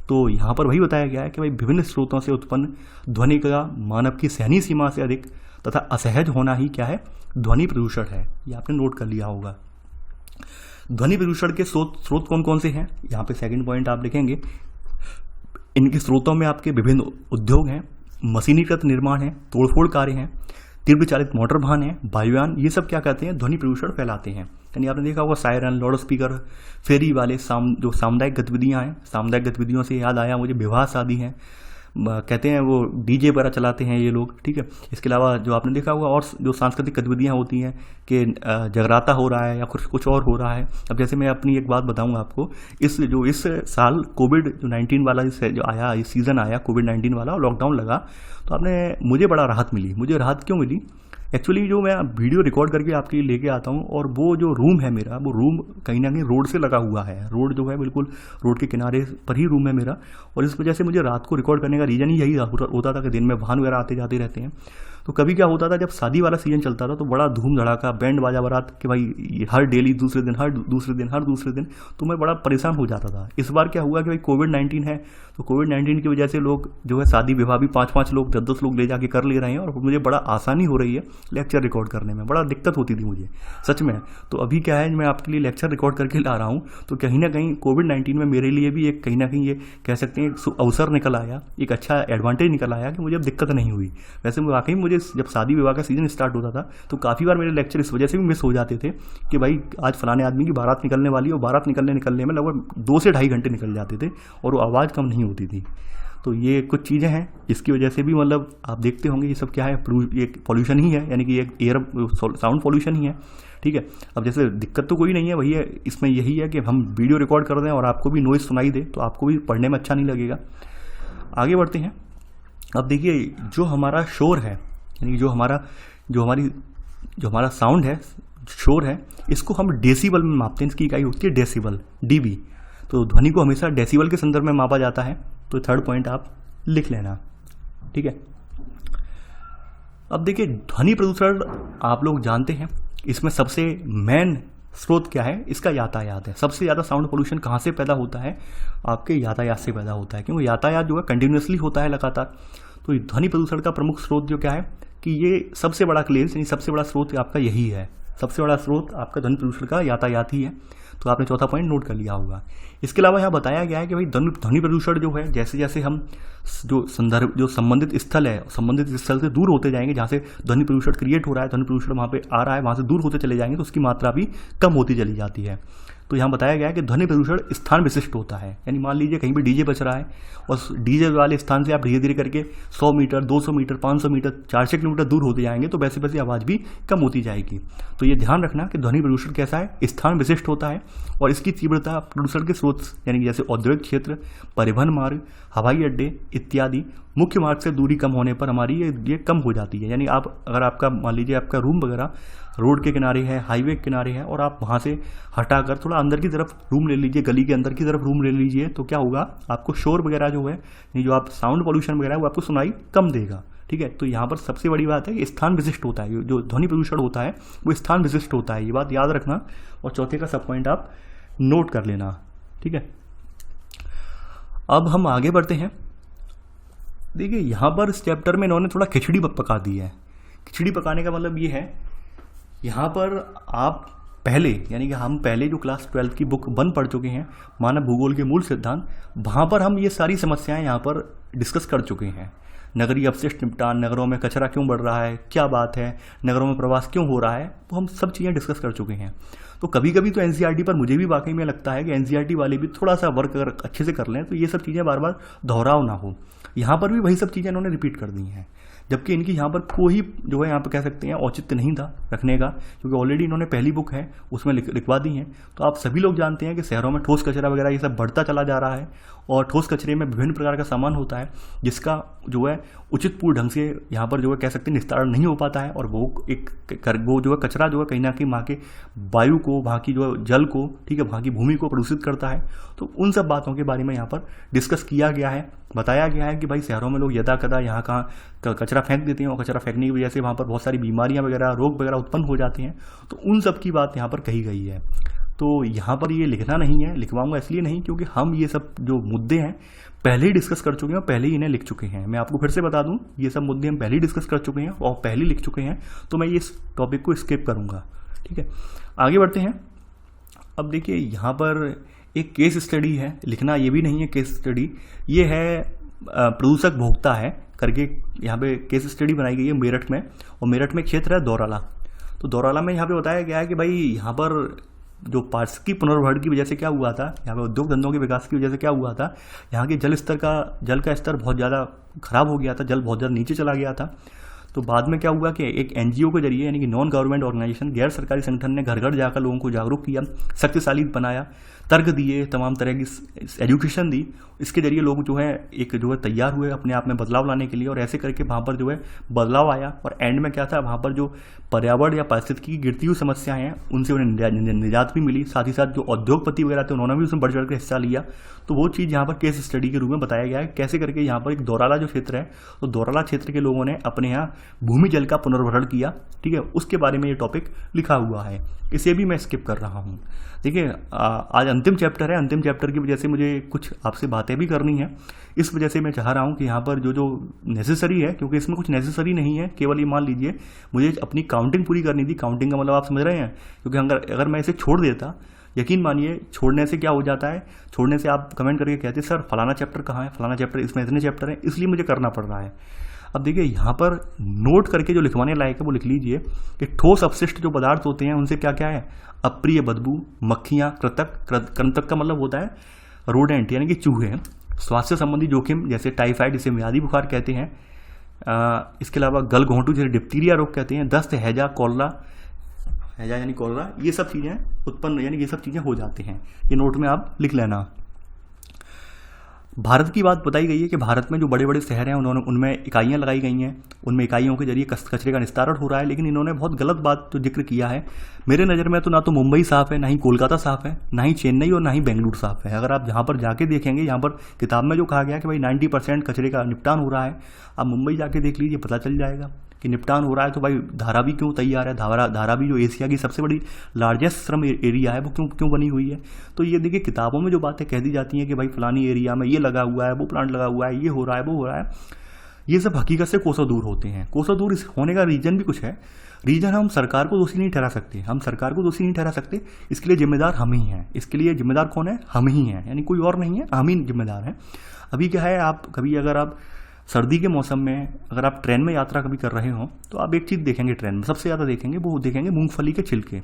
तो यहाँ पर वही बताया गया है कि भाई विभिन्न स्रोतों से उत्पन्न ध्वनि का मानव की सहनीय सीमा से अधिक तथा असहज होना ही क्या है? ध्वनि प्रदूषण है। ये आपने नोट कर लिया होगा। ध्वनि प्रदूषण के स्रोत कौन कौन से हैं? यहाँ पे सेकंड पॉइंट आप लिखेंगे। इनके स्रोतों में आपके विभिन्न उद्योग हैं, मशीनीकृत निर्माण है, तोड़फोड़ कार्य हैं, तीव्र चालित मोटर वाहन है, वायुयान, ये सब क्या कहते हैं? ध्वनि प्रदूषण फैलाते हैं। यानी आपने देखा होगा सायरन, लाउड स्पीकर, फेरी वाले जो सामुदायिक गतिविधियां हैं, सामुदायिक गतिविधियों से याद आया मुझे विवाह शादी हैं, कहते हैं वो डीजे वगैरह चलाते हैं ये लोग, ठीक है। इसके अलावा जो आपने देखा होगा और जो सांस्कृतिक गतिविधियां होती हैं कि जगराता हो रहा है या कुछ और हो रहा है। अब जैसे मैं अपनी एक बात बताऊंगा आपको, इस साल कोविड-19 वाला जो आया, इस सीज़न आया कोविड-19 वाला और लॉकडाउन लगा, तो मुझे बड़ा राहत मिली। मुझे राहत क्यों मिली? एक्चुअली जो मैं वीडियो रिकॉर्ड करके आपके लिए लेके आता हूँ, और वो जो रूम है मेरा, वो रूम कहीं ना कहीं रोड से लगा हुआ है। रोड जो है बिल्कुल रोड के किनारे पर ही रूम है मेरा, और इस वजह से मुझे रात को रिकॉर्ड करने का रीज़न ही यही होता था कि दिन में वाहन वगैरह आते जाते रहते हैं। तो कभी क्या होता था, जब शादी वाला सीजन चलता था तो बड़ा धूम धड़ाका, बैंड बाजा बारात कि भाई हर डेली दूसरे दिन, तो मैं बड़ा परेशान हो जाता था। इस बार क्या हुआ कि भाई कोविड-19 है, तो कोविड-19 की वजह से लोग जो है शादी विवाह भी 5-5 लोग 10-10 लोग ले जाके कर ले रहे हैं, और मुझे बड़ा आसानी हो रही है लेक्चर रिकॉर्ड करने में। बड़ा दिक्कत होती थी मुझे सच में। तो अभी क्या है, मैं आपके लिए लेक्चर रिकॉर्ड करके ला रहा हूँ, तो कहीं ना कहीं कोविड-19 में मेरे लिए भी एक कहीं ना कहीं ये कह सकते हैं एक अवसर निकल आया, एक अच्छा एडवांटेज निकल आया कि मुझे अब दिक्कत नहीं हुई। वैसे वाकई मुझे जब शादी विवाह का सीजन स्टार्ट होता था तो काफ़ी बार मेरे लेक्चर इस वजह से भी मिस हो जाते थे कि भाई आज फलाने आदमी की बारात निकलने वाली है, और बारात निकलने में लगभग 2 से ढाई घंटे निकल जाते थे और वो आवाज़ कम नहीं होती थी। तो ये कुछ चीज़ें हैं जिसकी वजह से भी मतलब आप देखते होंगे ये सब क्या है, ये पॉल्यूशन ही है, यानी कि एक एयर साउंड पॉल्यूशन ही है, ठीक है। अब जैसे दिक्कत तो कोई नहीं है, वही है इसमें यही है कि हम वीडियो रिकॉर्ड कर दें और आपको भी नॉइज़ सुनाई दे, तो आपको भी पढ़ने में अच्छा नहीं लगेगा। आगे बढ़ते हैं। अब देखिए जो हमारा शोर है, यानी जो हमारा साउंड है, शोर है, इसको हम डेसिबल में मापते हैं। इसकी इकाई होती है डेसिबल, डीबी। तो ध्वनि को हमेशा डेसिबल के संदर्भ में मापा जाता है। तो थर्ड पॉइंट आप लिख लेना, ठीक है। अब देखिए ध्वनि प्रदूषण आप लोग जानते हैं, इसमें सबसे मेन स्रोत क्या है? इसका यातायात है। सबसे ज़्यादा साउंड पोल्यूशन कहाँ से पैदा होता है? आपके यातायात से पैदा होता है, क्योंकि यातायात जो है कंटिन्यूसली होता है लगातार। तो ध्वनि प्रदूषण का प्रमुख स्रोत जो क्या है कि ये सबसे बड़ा क्लेश, यानी सबसे बड़ा स्रोत आपका यही है। सबसे बड़ा स्रोत आपका ध्वनि प्रदूषण का यातायात ही है। तो आपने चौथा पॉइंट नोट कर लिया होगा। इसके अलावा यहाँ बताया गया है कि भाई ध्वनि प्रदूषण जो है, जैसे जैसे हम जो संबंधित स्थल है, संबंधित स्थल से दूर होते जाएंगे, जहाँ से ध्वनि प्रदूषण क्रिएट हो रहा है, ध्वनि प्रदूषण वहाँ पे आ रहा है, वहाँ से दूर होते चले जाएंगे, तो उसकी मात्रा भी कम होती चली जाती है। तो यहाँ बताया गया है कि ध्वनि प्रदूषण स्थान विशिष्ट होता है। यानी मान लीजिए कहीं भी डीजे बज रहा है और डीजे वाले स्थान से आप धीरे धीरे करके 100 मीटर, 200 मीटर, 500 मीटर, 400 किलोमीटर दूर होते जाएंगे, तो वैसे वैसे आवाज़ भी कम होती जाएगी। तो ये ध्यान रखना कि ध्वनि प्रदूषण कैसा है, स्थान विशिष्ट होता है, और इसकी तीव्रता प्रदूषण के स्रोत, यानी जैसे औद्योगिक क्षेत्र, परिवहन मार्ग, हवाई अड्डे इत्यादि मुख्य मार्ग से दूरी कम होने पर हमारी ये कम हो जाती है। यानी अगर आपका मान लीजिए आपका रूम वगैरह रोड के किनारे है, हाईवे के किनारे है, और आप वहाँ से हटाकर थोड़ा अंदर की तरफ रूम ले लीजिए, गली के अंदर की तरफ रूम ले लीजिए, तो क्या होगा, आपको शोर वगैरह जो है, जो आप साउंड पॉल्यूशन वगैरह वो आपको सुनाई कम देगा, ठीक है। तो यहाँ पर सबसे बड़ी बात है कि स्थान विशिष्ट होता है। जो ध्वनि प्रदूषण होता है वो स्थान विशिष्ट होता है, ये बात याद रखना। और चौथे का सब पॉइंट आप नोट कर लेना, ठीक है। अब हम आगे बढ़ते हैं। देखिए यहाँ पर इस चैप्टर में इन्होंने थोड़ा खिचड़ी पका दी है। खिचड़ी पकाने का मतलब ये है, यहाँ पर आप पहले, यानी कि हम पहले जो क्लास 12 की बुक 1 पढ़ चुके हैं, मानव भूगोल के मूल सिद्धांत, वहाँ पर हम ये सारी समस्याएं यहाँ पर डिस्कस कर चुके हैं। नगरीय अपशिष्ट निपटान, नगरों में कचरा क्यों बढ़ रहा है, क्या बात है, नगरों में प्रवास क्यों हो रहा है, वो हम सब चीज़ें डिस्कस कर चुके हैं। तो कभी कभी तो एनसीईआरटी पर मुझे भी वाकई में लगता है कि एनसीईआरटी वाले भी थोड़ा सा वर्क अगर अच्छे से कर लें तो ये सब चीज़ें बार बार दोहराव ना हो। यहाँ पर भी वही सब चीज़ें इन्होंने रिपीट कर दी हैं। जबकि इनकी यहाँ पर कोई जो है यहाँ पर कह सकते हैं औचित्य नहीं था रखने का, क्योंकि ऑलरेडी इन्होंने पहली बुक है उसमें लिखवा दी है। तो आप सभी लोग जानते हैं कि शहरों में ठोस कचरा वगैरह ये सब बढ़ता चला जा रहा है, और ठोस कचरे में विभिन्न प्रकार का सामान होता है जिसका जो है उचित पूर्ण ढंग से यहाँ पर जो है कह सकते हैं निस्तारण नहीं हो पाता है, और वो वो जो है कचरा जो है कहीं ना कहीं वहाँ के वायु को, वहाँ की जो जल को, ठीक है, वहाँ की भूमि को प्रदूषित करता है। तो उन सब बातों के बारे में यहाँ पर डिस्कस किया गया है, बताया गया है कि भाई शहरों में लोग यदा कदा यहाँ कहाँ कचरा फेंक देते हैं, और कचरा फेंकने की वजह से वहाँ पर बहुत सारी बीमारियाँ वगैरह, रोग वगैरह उत्पन्न हो जाते हैं। तो उन सब की बात यहाँ पर कही गई है। तो यहाँ पर ये लिखना नहीं है, लिखवाऊंगा इसलिए नहीं क्योंकि हम ये सब जो मुद्दे हैं पहले ही डिस्कस कर चुके हैं और पहले ही इन्हें लिख चुके हैं। मैं आपको फिर से बता दूं, ये सब मुद्दे हम पहले ही डिस्कस कर चुके हैं और पहले ही लिख चुके हैं, तो मैं ये इस टॉपिक को स्किप करूंगा। ठीक है, आगे बढ़ते हैं। अब देखिए यहाँ पर एक केस स्टडी है, लिखना ये भी नहीं है केस स्टडी, ये है प्रदूषक भोक्ता है करके यहाँ पे केस स्टडी बनाई गई है मेरठ में, और मेरठ में क्षेत्र है दौराला। तो दौराला में यहाँ पे बताया गया है कि भाई यहाँ पर जो पार्षद की पुनर्भरण की वजह से क्या हुआ था, यहाँ पे उद्योग धंधों के विकास की वजह से क्या हुआ था, यहाँ के जल का स्तर बहुत ज़्यादा खराब हो गया था, जल बहुत ज़्यादा नीचे चला गया था। तो बाद में क्या हुआ कि एक एनजीओ के जरिए, यानी कि नॉन गवर्नमेंट ऑर्गेनाइजेशन, गैर सरकारी संगठन ने घर घर जाकर लोगों को जागरूक किया, शक्तिशाली बनाया, तर्क दिए, तमाम तरह की एजुकेशन दी। इसके जरिए लोग जो है एक जो है तैयार हुए अपने आप में बदलाव लाने के लिए, और ऐसे करके वहाँ पर जो है बदलाव आया। और एंड में क्या था, वहाँ पर जो पर्यावरण या पारिस्थितिकी की गिरती हुई समस्याएं हैं उनसे उन्हें निजात भी मिली। साथ ही साथ जो उद्योगपति वगैरह थे उन्होंने भी उसमें बढ़ चढ़ कर हिस्सा लिया। तो वो चीज़ यहाँ पर केस स्टडी के रूप में बताया गया है, कैसे करके यहाँ पर एक दौराला जो क्षेत्र है, तो दौराला क्षेत्र के लोगों ने अपने यहाँ भूमि जल का पुनर्भरण किया। ठीक है, उसके बारे में ये टॉपिक लिखा हुआ है, इसे भी मैं स्किप कर रहा हूँ। देखिए आज अंतिम चैप्टर है, अंतिम चैप्टर की वजह से मुझे कुछ आपसे बातें भी करनी है। इस वजह से मैं चाह रहा हूँ कि यहाँ पर जो नेसेसरी है, क्योंकि इसमें कुछ नेसेसरी नहीं है, केवल ये मान लीजिए मुझे अपनी काउंटिंग पूरी करनी थी। काउंटिंग का मतलब आप समझ रहे हैं, क्योंकि अगर मैं इसे छोड़ देता, यकीन मानिए छोड़ने से क्या हो जाता है, छोड़ने से आप कमेंट करके कहते सर फलाना चैप्टर कहाँ है, फलाना चैप्टर, इसमें इतने चैप्टर हैं, इसलिए मुझे करना पड़ रहा है। अब देखिए यहाँ पर नोट करके जो लिखवाने लायक है वो लिख लीजिए कि ठोस अपशिष्ट जो पदार्थ होते हैं उनसे क्या क्या है, अप्रिय बदबू, मक्खियाँ, कृंतक का मतलब होता है रोडेंट यानी कि चूहे, स्वास्थ्य संबंधी जोखिम जैसे टाइफाइड जिसे म्यादी बुखार कहते हैं, इसके अलावा गल घोंटू जिसे डिप्टीरिया रोग कहते हैं, दस्त, हैजा, कॉलरा, हैजा यानी कॉलरा, ये सब चीज़ें उत्पन्न, यानी ये सब चीज़ें हो जाती हैं। ये नोट में आप लिख लेना। भारत की बात बताई गई है कि भारत में जो बड़े बड़े शहर हैं उनमें इकाइयाँ लगाई गई हैं, उनमें इकाइयों के जरिए कचरे का निस्तारण हो रहा है। लेकिन इन्होंने बहुत गलत बात तो जिक्र किया है। मेरे नज़र में तो ना तो मुंबई साफ़ है, ना ही कोलकाता साफ़ है, ना ही चेन्नई और ना ही बेंगलुरु साफ़ है। अगर आप जहाँ पर जाके देखेंगे, यहाँ पर किताब में जो कहा गया कि भाई 90% कचरे का निपटान हो रहा है, आप मुंबई जाके देख लीजिए, पता चल जाएगा कि निपटान हो रहा है। तो भाई धारावी क्यों तैयार है, धारावी जो एशिया की सबसे बड़ी लार्जेस्ट श्रम एरिया है, वो क्यों बनी हुई है। तो ये देखिए किताबों में जो बातें कह दी जाती हैं कि भाई फलानी एरिया में ये लगा हुआ है, वो प्लांट लगा हुआ है, ये हो रहा है, वो हो रहा है, ये सब हकीकत से कोसों दूर होते हैं। कोसों दूर होने का रीजन भी कुछ है। रीजन हम सरकार को दोषी नहीं ठहरा सकते, हम सरकार को दोषी नहीं ठहरा सकते, इसके लिए जिम्मेदार हम ही हैं। इसके लिए जिम्मेदार कौन है, हम ही हैं, यानी कोई और नहीं है, हम ही जिम्मेदार हैं। अभी क्या है, आप कभी अगर आप सर्दी के मौसम में अगर आप ट्रेन में यात्रा कभी कर रहे हो तो आप एक चीज़ देखेंगे, ट्रेन में सबसे ज़्यादा देखेंगे, वो देखेंगे मूंगफली के छिलके।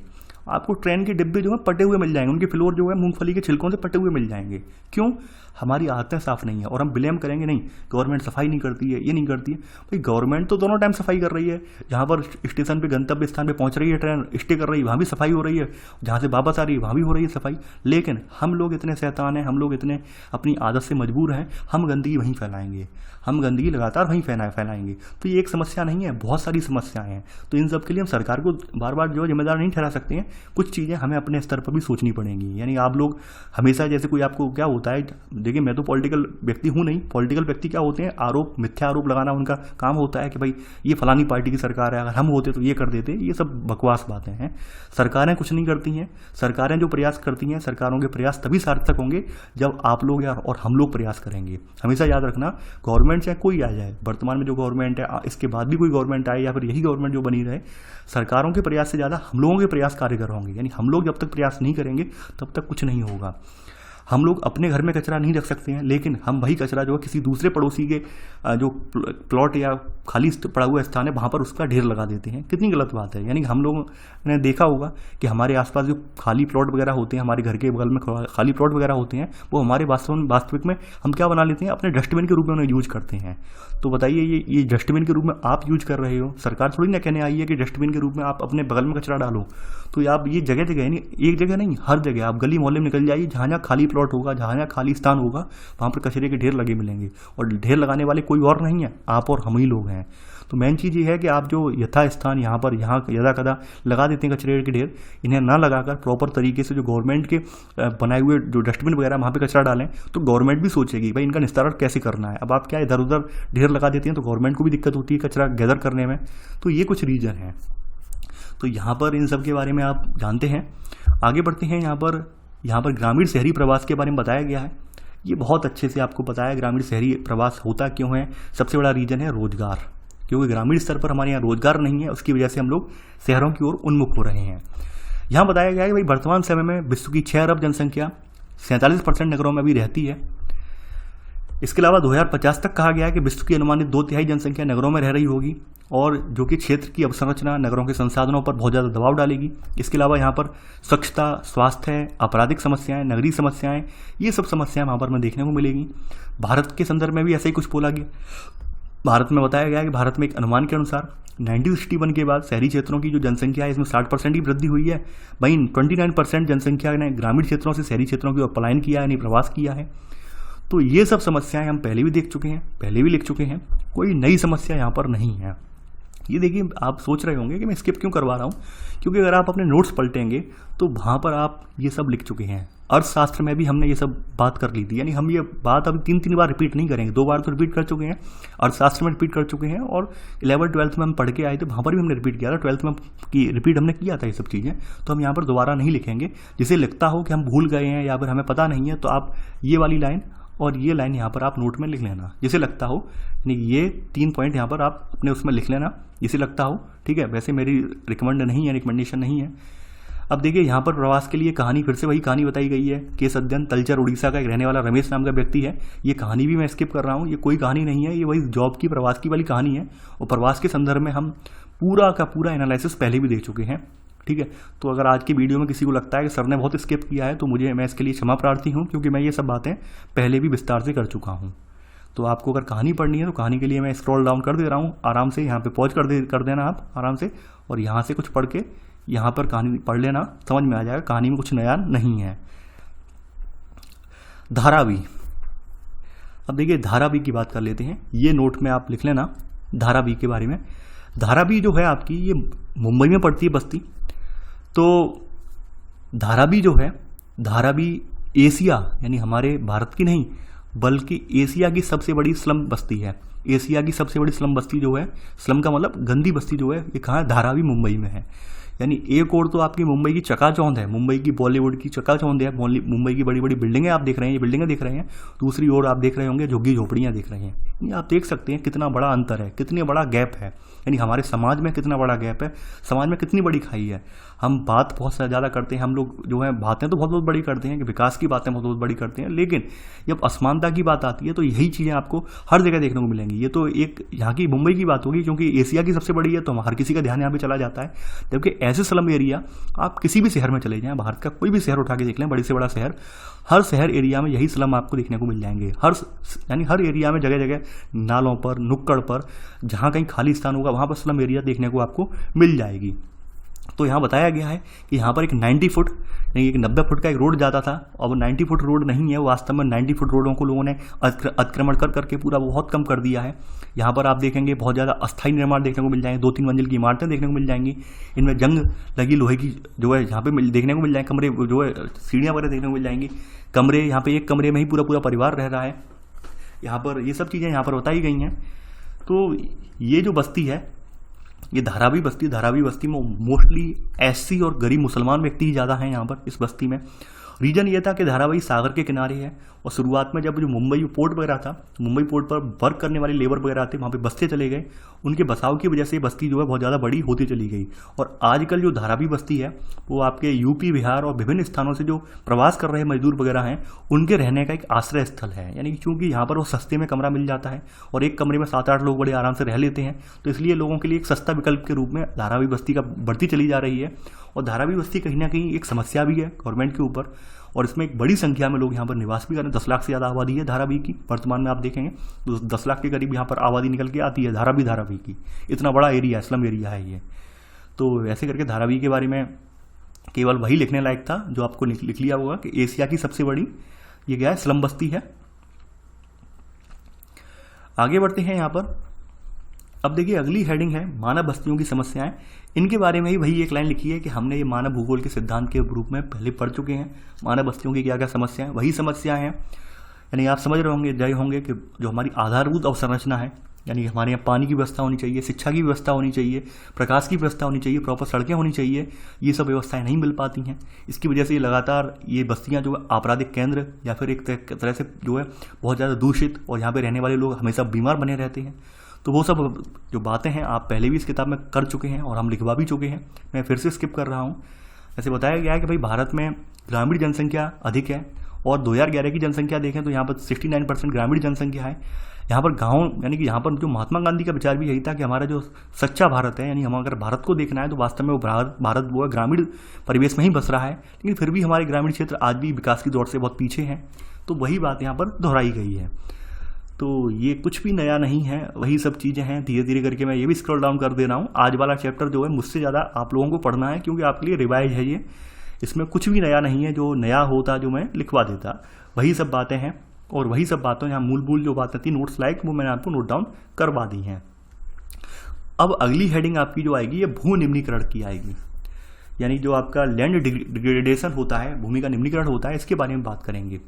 आपको ट्रेन के डिब्बे जो है पटे हुए मिल जाएंगे, उनके फ्लोर जो है मूंगफली के छिलकों से पटे हुए मिल जाएंगे। क्यों, हमारी आदतें साफ़ नहीं है। और हम ब्लेम करेंगे नहीं गवर्नमेंट सफाई नहीं करती है, ये नहीं करती है। भाई गवर्नमेंट तो दोनों टाइम सफाई कर रही है। जहाँ पर स्टेशन पे गंतव्य स्थान पे पहुँच रही है ट्रेन, स्टे कर रही है, वहाँ भी सफाई हो रही है, जहाँ से वापस आ रही है वहाँ भी हो रही है सफाई। लेकिन हम लोग इतने शैतान हैं, हम लोग इतने अपनी आदत से मजबूर हैं, हम गंदगी वहीं फैलाएंगे, हम गंदगी लगातार वहीं फैलाएंगे। तो ये एक समस्या नहीं है, बहुत सारी समस्याएं हैं। तो इन सब के लिए हम सरकार को बार बार जो जिम्मेदार नहीं ठहरा सकते हैं। कुछ चीज़ें हमें अपने स्तर पर भी सोचनी पड़ेंगी। यानी आप लोग हमेशा, जैसे कोई आपको क्या होता है, देखिए मैं तो पॉलिटिकल व्यक्ति हूँ नहीं, पॉलिटिकल व्यक्ति क्या होते हैं, आरोप, मिथ्या आरोप लगाना उनका काम होता है कि भाई ये फलानी पार्टी की सरकार है, अगर हम होते तो ये कर देते। ये सब बकवास बातें हैं। सरकारें कुछ नहीं करती हैं। सरकारें जो प्रयास करती हैं, सरकारों के प्रयास तभी सार्थक होंगे जब आप लोग और हम लोग प्रयास करेंगे। हमेशा याद रखना, गवर्नमेंट चाहे कोई आ जाए, वर्तमान में जो गवर्नमेंट है, इसके बाद भी कोई गवर्नमेंट आए या फिर यही गवर्नमेंट जो बनी रहे, सरकारों के प्रयास से ज़्यादा हम लोगों के प्रयास कारगर होंगे। यानी हम लोग जब तक प्रयास नहीं करेंगे तब तक कुछ नहीं होगा। हम लोग अपने घर में कचरा नहीं रख सकते हैं, लेकिन हम वही कचरा जो है किसी दूसरे पड़ोसी के जो प्लॉट या खाली पड़ा हुआ स्थान है वहाँ पर उसका ढेर लगा देते हैं। कितनी गलत बात है। यानी हम लोगों ने देखा होगा कि हमारे आसपास जो खाली प्लॉट वगैरह होते हैं, हमारे घर के बगल में खाली प्लॉट वगैरह होते हैं, वो हमारे वास्तविक में हम क्या बना लेते हैं, अपने डस्टबिन के रूप में उन्हें यूज करते हैं। तो बताइए ये डस्टबिन के रूप में आप यूज कर रहे हो, सरकार थोड़ी ना कहने आई है कि डस्टबिन के रूप में आप अपने बगल में कचरा डालो। तो आप ये जगह जगह यानी एक जगह नहीं, हर जगह आप गली मोहल्ले में निकल जाइए, जहाँ जहाँ खाली प्लॉट होगा, जहाँ जहाँ खाली स्थान होगा, वहाँ पर कचरे के ढेर लगे मिलेंगे। और ढेर लगाने वाले कोई और नहीं है, आप और हम ही लोग हैं। तो मेन चीज़ ये है कि आप जो यथा स्थान यहाँ यदा कदा लगा देते हैं कचरे के ढेर, इन्हें ना लगाकर प्रॉपर तरीके से जो गवर्नमेंट के बनाए हुए जो डस्टबिन वगैरह वहाँ पे कचरा डालें, तो गवर्नमेंट भी सोचेगी भाई इनका निस्तारण कैसे करना है। अब आप क्या इधर उधर ढेर लगा देते हैं तो गवर्नमेंट को भी दिक्कत होती है कचरा गैदर करने में। तो ये कुछ रीज़न है। तो यहाँ पर इन सब के बारे में आप जानते हैं। आगे बढ़ते हैं। यहाँ पर ग्रामीण शहरी प्रवास के बारे में बताया गया है। ये बहुत अच्छे से आपको बताया ग्रामीण शहरी प्रवास होता क्यों है। सबसे बड़ा रीज़न है रोजगार, क्योंकि ग्रामीण स्तर पर हमारे यहाँ रोजगार नहीं है, उसकी वजह से हम लोग शहरों की ओर उन्मुख हो रहे हैं। यहाँ बताया गया है कि भाई वर्तमान समय में विश्व की 6 अरब जनसंख्या 47% नगरों में भी रहती है। इसके अलावा 2050 तक कहा गया है कि विश्व की अनुमानित 2/3 जनसंख्या नगरों में रह रही होगी, और जो कि क्षेत्र की अवसंरचना नगरों के संसाधनों पर बहुत ज़्यादा दबाव डालेगी। इसके अलावा यहाँ पर स्वच्छता, स्वास्थ्य, आपराधिक समस्याएं, नगरीय समस्याएं, ये सब समस्याएं वहाँ पर हमें देखने को मिलेगी। भारत के संदर्भ में भी ऐसा ही कुछ बोला गया। भारत में बताया गया है कि भारत में एक अनुमान के अनुसार 1961 के बाद शहरी क्षेत्रों की जो जनसंख्या है इसमें 60% की वृद्धि हुई है। वहीं 29% जनसंख्या ने ग्रामीण क्षेत्रों से शहरी क्षेत्रों की ओर पलायन किया है, यानी प्रवास किया है। तो ये सब समस्याएं हम पहले भी देख चुके हैं, पहले भी लिख चुके हैं, कोई नई समस्या यहाँ पर नहीं है। ये देखिए, आप सोच रहे होंगे कि मैं स्किप क्यों करवा रहा हूँ, क्योंकि अगर आप अपने नोट्स पलटेंगे तो वहाँ पर आप ये सब लिख चुके हैं। अर्थशास्त्र में भी हमने ये सब बात कर ली थी, यानी हम ये बात अभी 3 बार रिपीट नहीं करेंगे, 2 बार तो रिपीट कर चुके हैं, अर्थशास्त्र में रिपीट कर चुके हैं, और 11th-12th में हम पढ़ के आए थे, वहाँ पर भी हमने रिपीट किया था। 12th में रिपीट हमने किया था ये सब चीज़ें, तो हम यहाँ पर दोबारा नहीं लिखेंगे। जिसे लगता हो कि हम भूल गए हैं या फिर हमें पता नहीं है, तो आप ये वाली लाइन और ये लाइन यहाँ पर आप नोट में लिख लेना, जिसे लगता हो। यानी ये 3 पॉइंट यहाँ पर आप अपने उसमें लिख लेना, जिसे लगता हो, ठीक है। वैसे मेरी रिकमेंडेशन नहीं है। अब देखिए, यहाँ पर प्रवास के लिए कहानी, फिर से वही कहानी बताई गई है। केस अध्ययन तलचर उड़ीसा का एक रहने वाला रमेश नाम का व्यक्ति है। ये कहानी भी मैं स्किप कर रहा हूँ, ये कोई कहानी नहीं है, ये वही जॉब की, प्रवास की वाली कहानी है। और प्रवास के संदर्भ में हम पूरा का पूरा एनालिसिस पहले भी देख चुके हैं, ठीक है। तो अगर आज की वीडियो में किसी को लगता है कि सर ने बहुत स्किप किया है, तो मैं इसके लिए क्षमा प्रार्थी हूँ, क्योंकि मैं ये सब बातें पहले भी विस्तार से कर चुका हूँ। तो आपको अगर कहानी पढ़नी है तो कहानी के लिए मैं स्क्रॉल डाउन कर दे रहा हूँ, आराम से यहाँ पे पॉज कर देना आप आराम से, और यहाँ से कुछ पढ़ के यहाँ पर कहानी पढ़ लेना, समझ में आ जाएगा। कहानी में कुछ नया नहीं है। धारावी। अब देखिए, धारावी की बात कर लेते हैं। ये नोट में आप लिख लेना धारावी के बारे में। धारावी जो है आपकी, ये मुंबई में पड़ती है बस्ती। तो धारावी जो है, धारावी एशिया यानी हमारे भारत की नहीं बल्कि एशिया की सबसे बड़ी स्लम बस्ती है। एशिया की सबसे बड़ी स्लम बस्ती जो है, स्लम का मतलब गंदी बस्ती जो है, ये कहाँ है? धारावी मुंबई में है। यानी एक और तो आपकी मुंबई की चकाचौंध है, मुंबई की बॉलीवुड की चकाचौंध है, मुंबई की बड़ी बड़ी बिल्डिंगें आप देख रहे हैं, ये बिल्डिंगें देख रहे हैं। दूसरी ओर आप देख रहे होंगे झुग्गी झोपड़ियाँ देख रहे हैं। यानी आप देख सकते हैं कितना बड़ा अंतर है, कितनी बड़ा गैप है। यानी हमारे समाज में कितना बड़ा गैप है, समाज में कितनी बड़ी खाई है। हम बात बहुत ज़्यादा करते हैं, हम लोग जो है बातें तो बहुत बड़ी करते हैं कि विकास की बातें बहुत बड़ी करते हैं, लेकिन जब असमानता की बात आती है तो यही चीज़ें आपको हर जगह देखने को मिलेंगी। ये तो एक यहाँ की मुंबई की बात होगी, क्योंकि एशिया की सबसे बड़ी है, तो हर किसी का ध्यान यहाँ पे चला जाता है। जबकि ऐसे स्लम एरिया आप किसी भी शहर में चले जाएं, भारत का कोई भी शहर उठा के देख लें, बड़ी से बड़ा शहर, हर शहर एरिया में यही स्लम आपको देखने को मिल जाएंगे। यानी हर एरिया में जगह जगह नालों पर, नुक्कड़ पर, जहाँ कहीं खाली स्थान होगा वहाँ पर स्लम एरिया देखने को आपको मिल जाएगी। तो यहाँ बताया गया है कि यहाँ पर एक 90 फुट यानी एक 90 फुट का एक रोड जाता था, और 90 फुट रोड नहीं है, वास्तव में 90 फुट रोडों को लोगों ने अतिक्रमण करके पूरा बहुत कम कर दिया है। यहाँ पर आप देखेंगे बहुत ज़्यादा अस्थायी निर्माण देखने को मिल जाएंगे, 2-3 मंजिल की इमारतें देखने को मिल जाएंगी। इनमें जंग लगी लोहे की जो है यहाँ पे देखने को मिल जाएंगे, कमरे जो है सीढ़ियाँ वगैरह देखने को मिल जाएंगी। कमरे यहाँ पे एक कमरे में ही पूरा परिवार रह रहा है। यहाँ पर ये सब चीज़ें यहाँ पर बताई गई हैं। तो ये जो बस्ती है, ये धारावी बस्ती में मोस्टली एससी और गरीब मुसलमान व्यक्ति ही ज़्यादा हैं यहाँ पर इस बस्ती में। रीजन ये था कि धारावी सागर के किनारे है और शुरुआत में जब जो मुंबई पोर्ट वगैरह था, मुंबई पोर्ट पर वर्क करने वाले लेबर वगैरह थे, वहाँ पे बसते चले गए। उनके बसाव की वजह से बस्ती जो है बहुत ज़्यादा बड़ी होती चली गई और आजकल जो धारावी बस्ती है वो आपके यूपी, बिहार और विभिन्न स्थानों से जो प्रवास कर रहे मजदूर वगैरह हैं उनके रहने का एक आश्रय स्थल है। यानी कि चूँकि यहाँ पर वो सस्ते में कमरा मिल जाता है और एक कमरे में 7-8 लोग बड़े आराम से रह लेते हैं, तो इसलिए लोगों के लिए एक सस्ता विकल्प के रूप में धारावी बस्ती का बढ़ती चली जा रही है। और धारावी बस्ती कहीं ना कहीं एक समस्या भी है गवर्नमेंट के ऊपर, और इसमें एक बड़ी संख्या में लोग यहाँ पर निवास भी कर रहे हैं। 10 लाख से ज़्यादा आबादी है धारावी की, वर्तमान में आप देखेंगे तो 10 लाख के करीब यहाँ पर आबादी निकल के आती है धारावी की। इतना बड़ा एरिया है, स्लम एरिया है ये। तो ऐसे करके धारावी के बारे में केवल वही लिखने लायक था जो आपको लिख लिया होगा कि एशिया की सबसे बड़ी ये क्या है, स्लम बस्ती है। आगे बढ़ते हैं यहाँ पर। अब देखिए अगली हेडिंग है मानव बस्तियों की समस्याएं। इनके बारे में ही वही एक लाइन लिखी है कि हमने ये मानव भूगोल के सिद्धांत के रूप में पहले पढ़ चुके हैं। मानव बस्तियों की क्या क्या समस्याएं, वही समस्याएं हैं। यानी आप समझ रहे होंगे कि जो हमारी आधारभूत अवसंरचना है, यानी हमारे यहाँ पानी की व्यवस्था होनी चाहिए, शिक्षा की व्यवस्था होनी चाहिए, प्रकाश की व्यवस्था होनी चाहिए, प्रॉपर सड़कें होनी चाहिए, ये सब व्यवस्थाएं नहीं मिल पाती हैं। इसकी वजह से लगातार ये बस्तियाँ जो आपराधिक केंद्र या फिर एक तरह से जो है बहुत ज़्यादा दूषित, और यहाँ पर रहने वाले लोग हमेशा बीमार बने रहते हैं। तो वो सब जो बातें हैं आप पहले भी इस किताब में कर चुके हैं और हम लिखवा भी चुके हैं, मैं फिर से स्किप कर रहा हूँ। ऐसे बताया गया है कि भाई भारत में ग्रामीण जनसंख्या अधिक है और 2011 की जनसंख्या देखें तो यहाँ पर 69% ग्रामीण जनसंख्या है। यहाँ पर गाँव, यानी कि यहाँ पर जो महात्मा गांधी का विचार भी यही था कि हमारा जो सच्चा भारत है, यानी हम अगर भारत को देखना है तो वास्तव में वो भारत वो ग्रामीण परिवेश में ही बस रहा है, लेकिन फिर भी हमारे ग्रामीण क्षेत्र आज भी विकास की दौड़ से बहुत पीछे हैं। तो वही बात यहाँ पर दोहराई गई है। तो ये कुछ भी नया नहीं है, वही सब चीज़ें हैं। धीरे धीरे करके मैं ये भी स्क्रॉल डाउन कर दे रहा हूँ। आज वाला चैप्टर जो है मुझसे ज़्यादा आप लोगों को पढ़ना है क्योंकि आपके लिए रिवाइज है ये। इसमें कुछ भी नया नहीं है, जो नया होता जो मैं लिखवा देता, वही सब बातें हैं। और वही सब बातों यहाँ मूल जो बातें थी नोट्स लाइक वो मैंने आपको नोट डाउन करवा दी हैं। अब अगली हेडिंग आपकी जो आएगी ये भू निम्नीकरण की आएगी, यानी जो आपका लैंड डिग्रेडेशन होता है, भूमि का निम्नीकरण होता है, इसके बारे में बात करेंगे।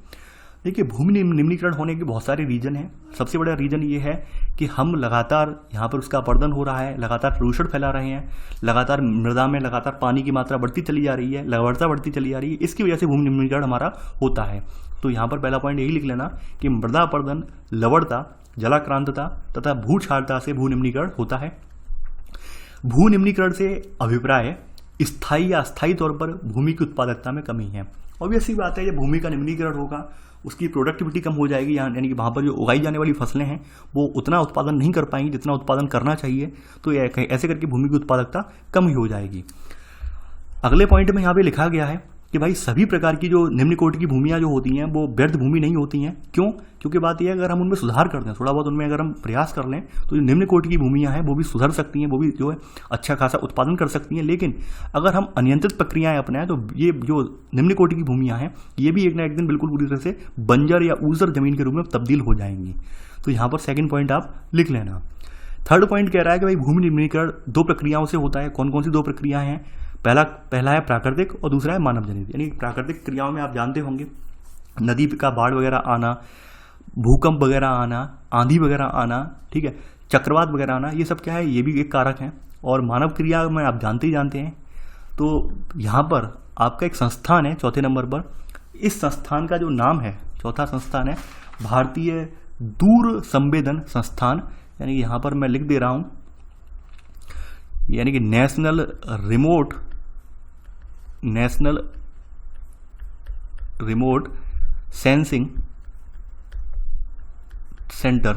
देखिए भूमि निम्नीकरण होने के बहुत सारे रीजन हैं। सबसे बड़ा रीजन ये है कि हम लगातार यहाँ पर उसका अपर्दन हो रहा है, लगातार प्रदूषण फैला रहे हैं, लगातार मृदा में लगातार पानी की मात्रा बढ़ती चली जा रही है, लवणता बढ़ती चली जा रही है। इसकी वजह से भूमि निम्नीकरण हमारा होता है। तो यहाँ पर पहला पॉइंट यही लिख लेना कि मृदा अपर्दन, लवणता, जलाक्रांतता तथा भू क्षारता से भू निम्नीकरण होता है। भू निम्नीकरण से अभिप्राय स्थायी या अस्थायी तौर पर भूमि की उत्पादकता में कमी है। ऑब्वियसली बात है, ये भूमि का निम्नीकरण होगा, उसकी प्रोडक्टिविटी कम हो जाएगी, यानी कि वहाँ पर जो उगाई जाने वाली फसलें हैं वो उतना उत्पादन नहीं कर पाएंगी जितना उत्पादन करना चाहिए। तो ऐसे करके भूमि की उत्पादकता कम ही हो जाएगी। अगले पॉइंट में यहाँ पे लिखा गया है कि भाई सभी प्रकार की जो निम्न कोटि की भूमियाँ जो होती हैं वो व्यर्थ भूमि नहीं होती हैं। क्यों? क्योंकि बात यह है अगर हम उनमें सुधार कर दें, थोड़ा बहुत उनमें अगर हम प्रयास कर लें तो जो निम्न कोटि की भूमियाँ हैं वो भी सुधर सकती हैं, वो भी जो है अच्छा खासा उत्पादन कर सकती हैं। लेकिन अगर हम अनियंत्रित प्रक्रियाएं अपनाएं तो ये जो निम्न कोटि की भूमियाँ हैं ये भी एक ना एक दिन बिल्कुल पूरी तरह से बंजर या ऊसर जमीन के रूप में तब्दील हो जाएंगी। तो यहाँ पर सेकेंड पॉइंट आप लिख लेना। थर्ड पॉइंट कह रहा है कि भाई भूमि निम्नीकरण 2 प्रक्रियाओं से होता है। कौन कौन सी 2 प्रक्रियाएं हैं? पहला है प्राकृतिक और दूसरा है मानव जनित। यानी प्राकृतिक क्रियाओं में आप जानते होंगे नदी का बाढ़ वगैरह आना, भूकंप वगैरह आना, आंधी वगैरह आना, ठीक है, चक्रवात वगैरह आना, ये सब क्या है, ये भी एक कारक है। और मानव क्रिया में आप जानते ही जानते हैं। तो यहाँ पर आपका एक संस्थान है चौथे नंबर पर। इस संस्थान का जो नाम है, चौथा संस्थान है भारतीय दूर संवेदन संस्थान। यानी यहाँ पर मैं लिख दे रहा हूँ, यानी कि नेशनल रिमोट सेंसिंग सेंटर,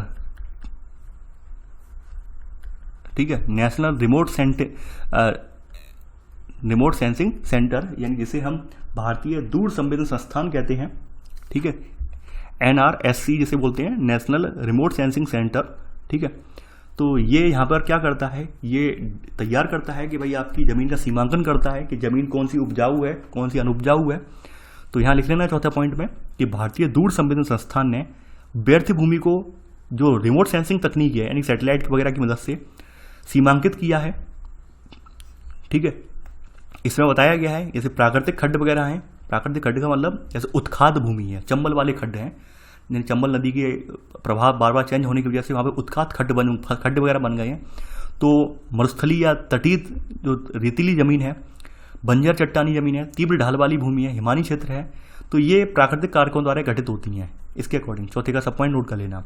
ठीक है, नेशनल रिमोट सेंसिंग सेंटर, यानी जिसे हम भारतीय दूर संवेदन संस्थान कहते हैं, ठीक है, NRSC जिसे बोलते हैं, नेशनल रिमोट सेंसिंग सेंटर, ठीक है। तो ये यहाँ पर क्या करता है, ये तैयार करता है कि भाई आपकी ज़मीन का सीमांकन करता है कि ज़मीन कौन सी उपजाऊ है, कौन सी अनुपजाऊ है। तो यहाँ लिख लेना चौथा पॉइंट में कि भारतीय दूर संवेदन संस्थान ने व्यर्थ भूमि को जो रिमोट सेंसिंग तकनीक है, यानी सैटेलाइट वगैरह की मदद से सीमांकित किया है, ठीक है। इसमें बताया गया है जैसे प्राकृतिक खड्ड वगैरह हैं। प्राकृतिक खड्ड का मतलब जैसे उत्खाद भूमि है, चंबल वाले खड्ड हैं, चंबल नदी के प्रभाव बार बार चेंज होने की वजह से वहाँ पे उत्खात खड्ड वगैरह बन गए हैं। तो मरुस्थली या तटीय जो रेतीली ज़मीन है, बंजर चट्टानी ज़मीन है, तीव्र ढाल वाली भूमि है, हिमानी क्षेत्र है, तो ये प्राकृतिक कारकों द्वारा घटित होती हैं, इसके अकॉर्डिंग चौथे का सब पॉइंट नोट कर लेना।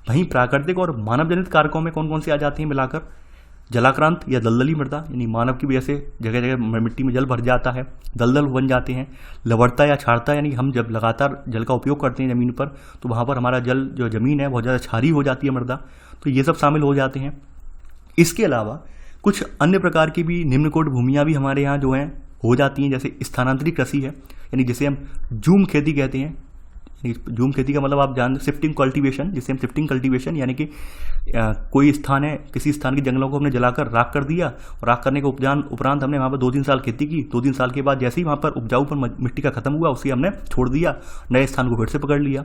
वहीं प्राकृतिक और मानव जनित कारकों में कौन कौन से आ जाती हैं मिलाकर, जलाक्रांत या दलदली मृदा, यानी मानव की वजह से जगह जगह मिट्टी में जल भर जाता है, दलदल बन जाते हैं। लवणता या क्षारता, यानी हम जब लगातार जल का उपयोग करते हैं ज़मीन पर तो वहाँ पर हमारा जल जो ज़मीन है बहुत ज़्यादा क्षारीय हो जाती है मृदा, तो ये सब शामिल हो जाते हैं। इसके अलावा कुछ अन्य प्रकार की भी निम्न कोट भूमियाँ भी हमारे यहाँ जो हैं हो जाती हैं, जैसे स्थानांतरित कृषि है, यानी जिसे हम जूम खेती कहते हैं। जूम खेती का मतलब आप जानते, शिफ्टिंग कल्टीवेशन, जिसे हम शिफ्टिंग कल्टीवेशन, यानी कि कोई स्थान है, किसी स्थान के जंगलों को हमने जलाकर राख कर दिया और राख करने के उपरांत हमने वहाँ पर 2-3 साल खेती की। 2-3 साल के बाद जैसे ही वहाँ पर उपजाऊपन मिट्टी का खत्म हुआ उसे हमने छोड़ दिया, नए स्थान को फिर से पकड़ लिया,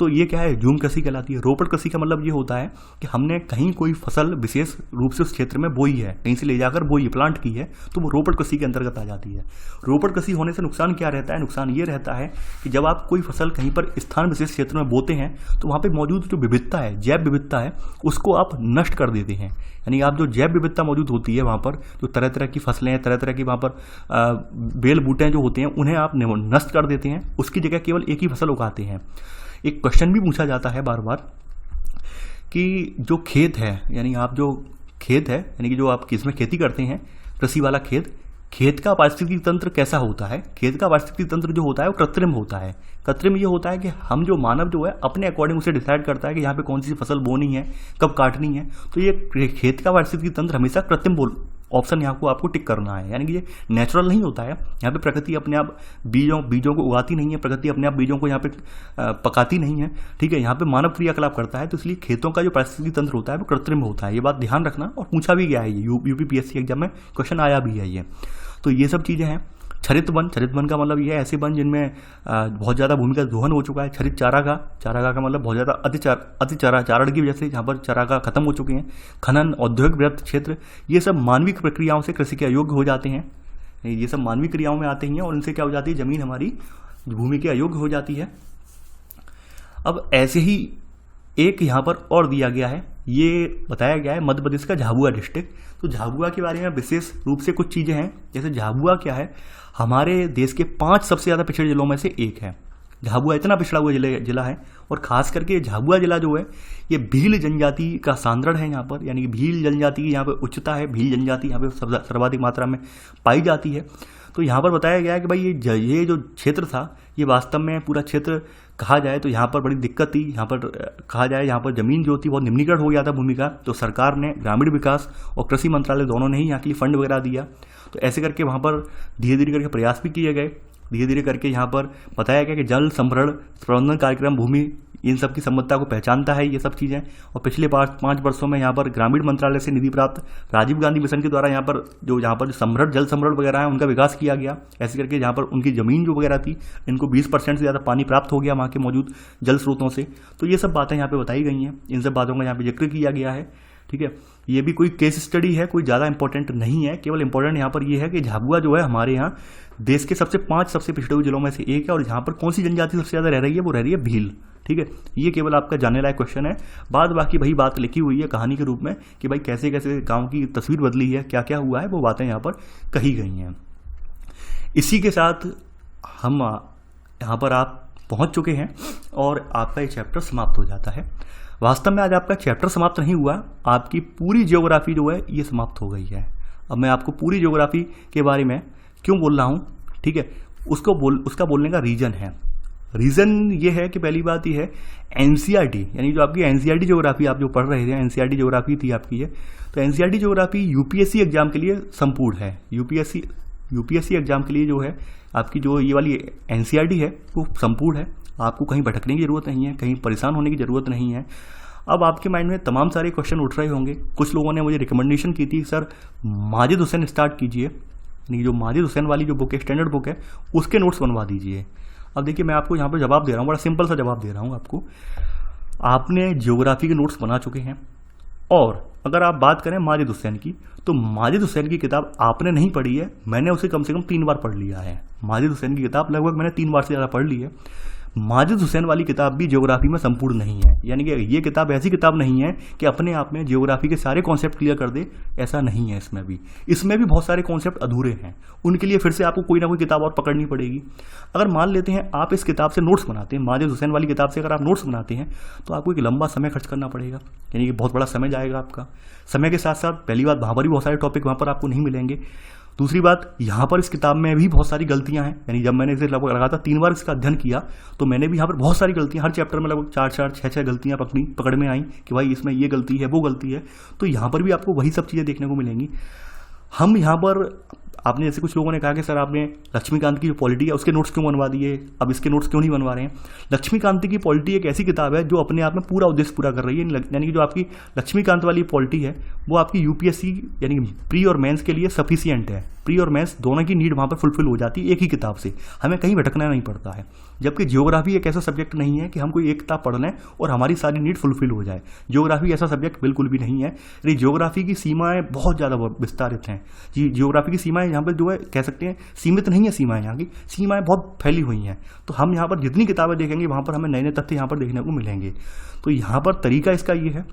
तो ये क्या है, जूम कृषि कहलाती है। रोपण कृषि का मतलब ये होता है कि हमने कहीं कोई फसल विशेष रूप से उस क्षेत्र में बोई है, कहीं से ले जाकर बोई प्लांट की है, तो वो रोपण कृषि के अंतर्गत आ जाती है। रोपण कृषि होने से नुकसान क्या रहता है, नुकसान ये रहता है कि जब आप कोई फसल कहीं पर स्थान विशेष क्षेत्र में बोते हैं तो वहाँ पर मौजूद जो विविधता है, जैव विविधता है, उसको आप नष्ट कर देते हैं। यानी आप जो जैव विविधता मौजूद होती है वहाँ पर, जो तरह तरह की फसलें हैं, तरह तरह की वहाँ पर बेल बूटे जो होते हैं, उन्हें आप नष्ट कर देते हैं, उसकी जगह केवल एक ही फसल उगाते हैं। एक क्वेश्चन भी पूछा जाता है बार बार कि जो खेत है, यानी आप जो खेत है, यानी कि जो आप किसमें खेती करते हैं, कृषि वाला खेत का पारिस्थितिकी तंत्र कैसा होता है। खेत का पारिस्थितिकी तंत्र जो होता है वो कृत्रिम होता है। कृत्रिम ये होता है कि हम जो मानव जो है अपने अकॉर्डिंग उसे डिसाइड करता है कि यहाँ पे कौन सी फसल बोनी है, कब काटनी है। तो ये खेत का पारिस्थितिकी तंत्र हमेशा कृत्रिम ऑप्शन यहाँ को आपको टिक करना है, यानी कि ये नेचुरल नहीं होता है। यहाँ पे प्रकृति अपने आप बीजों को उगाती नहीं है, प्रकृति अपने आप बीजों को यहाँ पे पकाती नहीं है, ठीक है। यहाँ पे मानव क्रियाकलाप करता है, तो इसलिए खेतों का जो पारिस्थितिकी तंत्र होता है वो कृत्रिम होता है। ये बात ध्यान रखना, और पूछा भी गया है, ये यूपीपीएससी एग्जाम में क्वेश्चन आया भी है ये। तो ये सब चीज़ें हैं। छरित वन का मतलब ये है ऐसे वन जिनमें बहुत ज़्यादा भूमि का दोहन हो चुका है। छरित चारागाह का मतलब बहुत ज़्यादा चारण की वजह से जहाँ पर चारागाह खत्म हो चुके हैं। खनन, औद्योगिक बृहत क्षेत्र, ये सब मानवीय प्रक्रियाओं से कृषि के अयोग्य हो जाते हैं। ये सब मानवीय क्रियाओं में आते हैं और इनसे क्या हो जाती है, ज़मीन हमारी भूमि के अयोग्य हो जाती है। अब ऐसे ही एक यहाँ पर और दिया गया है, ये बताया गया है मध्य प्रदेश का झाबुआ डिस्ट्रिक्ट। तो झाबुआ के बारे में विशेष रूप से कुछ चीज़ें हैं, जैसे झाबुआ क्या है, हमारे देश के 5 सबसे ज़्यादा पिछड़े जिलों में से एक है। झाबुआ इतना पिछड़ा हुआ जिला है, और खास करके झाबुआ जिला जो है ये भील जनजाति का सांद्रण है यहाँ पर, यानी कि भील जनजाति की यहाँ पर उच्चता है। भील जनजाति यहाँ पे सर्वाधिक मात्रा में पाई जाती है। तो यहाँ पर बताया गया है कि भाई ये जो क्षेत्र था, ये वास्तव में पूरा क्षेत्र कहा जाए तो यहाँ पर बड़ी दिक्कत थी। यहाँ पर कहा जाए, यहाँ पर ज़मीन जो थी बहुत निम्नीकरण हो गया था भूमि का। तो सरकार ने, ग्रामीण विकास और कृषि मंत्रालय दोनों ने ही यहाँ के लिए फंड वगैरह दिया। तो ऐसे करके वहाँ पर धीरे धीरे करके प्रयास भी किए गए। धीरे धीरे करके यहाँ पर बताया गया कि जल संभरण प्रबंधन कार्यक्रम भूमि इन सब की सम्मतता को पहचानता है, ये सब चीज़ें। और पिछले 5 वर्षों में यहाँ पर ग्रामीण मंत्रालय से निधि प्राप्त राजीव गांधी मिशन के द्वारा यहाँ पर जो संभरण, जल संभरण वगैरह है, उनका विकास किया गया। ऐसे करके यहाँ पर उनकी ज़मीन जो वगैरह थी, इनको 20% से ज़्यादा पानी प्राप्त हो गया वहाँ के मौजूद जल स्रोतों से। तो ये सब बातें यहाँ पर बताई गई हैं, इन सब बातों का यहाँ पर जिक्र किया गया है, ठीक है। ये भी कोई केस स्टडी है, कोई ज़्यादा इंपॉर्टेंट नहीं है। केवल इंपॉर्टेंट यहाँ पर ये है कि झाबुआ जो है हमारे यहाँ देश के 5 सबसे पिछड़े हुए जिलों में से एक है, और यहाँ पर कौन सी जनजाति सबसे ज़्यादा रह रही है, वो रह रही है भील, ठीक है। ये केवल आपका जानने लायक क्वेश्चन है। बाद बाकी वही बात लिखी हुई है कहानी के रूप में कि भाई कैसे कैसे गाँव की तस्वीर बदली है, क्या क्या हुआ है, वो बातें यहाँ पर कही गई हैं। इसी के साथ हम यहाँ पर आप पहुँच चुके हैं और आपका ये चैप्टर समाप्त हो जाता है। वास्तव में आज आपका चैप्टर समाप्त नहीं हुआ, आपकी पूरी ज्योग्राफी जो है ये समाप्त हो गई है। अब मैं आपको पूरी ज्योग्राफी के बारे में क्यों बोल रहा हूँ, ठीक है, उसका बोलने का रीज़न है। रीज़न ये है कि पहली बात ये है, एनसीईआरटी यानी जो आपकी एनसीईआरटी ज्योग्राफी आप जो पढ़ रहे थे, एनसीईआरटी ज्योग्राफी थी आपकी ये, तो एनसीईआरटी ज्योग्राफी यूपीएससी एग्जाम के लिए संपूर्ण है। यूपीएससी एग्जाम के लिए जो है आपकी जो ये वाली एनसीईआरटी है वो संपूर्ण है। आपको कहीं भटकने की ज़रूरत नहीं है, कहीं परेशान होने की ज़रूरत नहीं है। अब आपके माइंड में तमाम सारे क्वेश्चन उठ रहे होंगे। कुछ लोगों ने मुझे रिकमेंडेशन की थी, सर माजिद हुसैन स्टार्ट कीजिए, यानी जो माजिद हुसैन वाली जो बुक है, स्टैंडर्ड बुक है, उसके नोट्स बनवा दीजिए। अब देखिए मैं आपको यहाँ पर जवाब दे रहा हूँ, बड़ा सिंपल सा जवाब दे रहा हूँ आपको। आपने ज्योग्राफी के नोट्स बना चुके हैं, और अगर आप बात करें माजिद हुसैन की, तो माजिद हुसैन की किताब आपने नहीं पढ़ी है, मैंने उसे कम से कम 3 बार पढ़ लिया है। माजिद हुसैन की किताब लगभग मैंने 3 बार से ज़्यादा पढ़ ली है। माजिद हुसैन वाली किताब भी ज्योग्राफी में संपूर्ण नहीं है, यानी कि ये किताब ऐसी किताब नहीं है कि अपने आप में ज्योग्राफी के सारे कॉन्सेप्ट क्लियर कर दे, ऐसा नहीं है। इसमें भी बहुत सारे कॉन्सेप्ट अधूरे हैं, उनके लिए फिर से आपको कोई ना कोई किताब और पकड़नी पड़ेगी। अगर मान लेते हैं आप इस किताब से नोट्स बनाते हैं, माजिद हुसैन वाली किताब से अगर आप नोट्स बनाते हैं तो आपको एक लंबा समय खर्च करना पड़ेगा, यानी कि बहुत बड़ा समय जाएगा आपका। समय के साथ साथ पहली बात वहाँ पर भी बहुत सारे टॉपिक वहाँ पर आपको नहीं मिलेंगे। दूसरी बात, यहाँ पर इस किताब में भी बहुत सारी गलतियां हैं, यानी जब मैंने इसे लगभग लगातार 3 बार इसका अध्ययन किया तो मैंने भी यहाँ पर बहुत सारी गलतियां, हर चैप्टर में लगभग 4-4, 6-6 गलतियां पकड़ में आई कि भाई इसमें ये गलती है, वो गलती है। तो यहाँ पर भी आपको वही सब चीज़ें देखने को मिलेंगी। हम यहाँ पर, आपने जैसे कुछ लोगों ने कहा कि सर आपने लक्ष्मीकांत की जो पॉलिटी है उसके नोट्स क्यों बनवा दिए, अब इसके नोट्स क्यों नहीं बनवा रहे हैं। लक्ष्मीकांत की पॉलिटी एक ऐसी किताब है जो अपने आप में पूरा उद्देश्य पूरा कर रही है, यानी कि जो आपकी लक्ष्मीकांत वाली पॉलिटी है वो आपकी यूपीएससी यानी कि प्री और मेंस के लिए सफिशिएंट है। प्री और मेंस दोनों की नीड वहाँ पर फुलफिल हो जाती है एक ही किताब से, हमें कहीं भटकना नहीं पड़ता है। जबकि ज्योग्राफी एक ऐसा सब्जेक्ट नहीं है कि हम कोई एक किताब पढ़ लें और हमारी सारी नीड फुलफिल हो जाए। ज्योग्राफी ऐसा सब्जेक्ट बिल्कुल भी नहीं है। यानी ज्योग्राफी की सीमाएं बहुत ज़्यादा विस्तारित हैं जी। ज्योग्राफी की सीमाएं यहाँ पर जो है कह सकते हैं सीमित नहीं है, सीमाएं यहाँ की सीमाएं बहुत फैली हुई हैं। तो हम यहाँ पर जितनी किताबें देखेंगे वहाँ पर हमें नए नए तथ्य यहाँ पर देखने को मिलेंगे। तो यहाँ पर तरीका इसका ये है,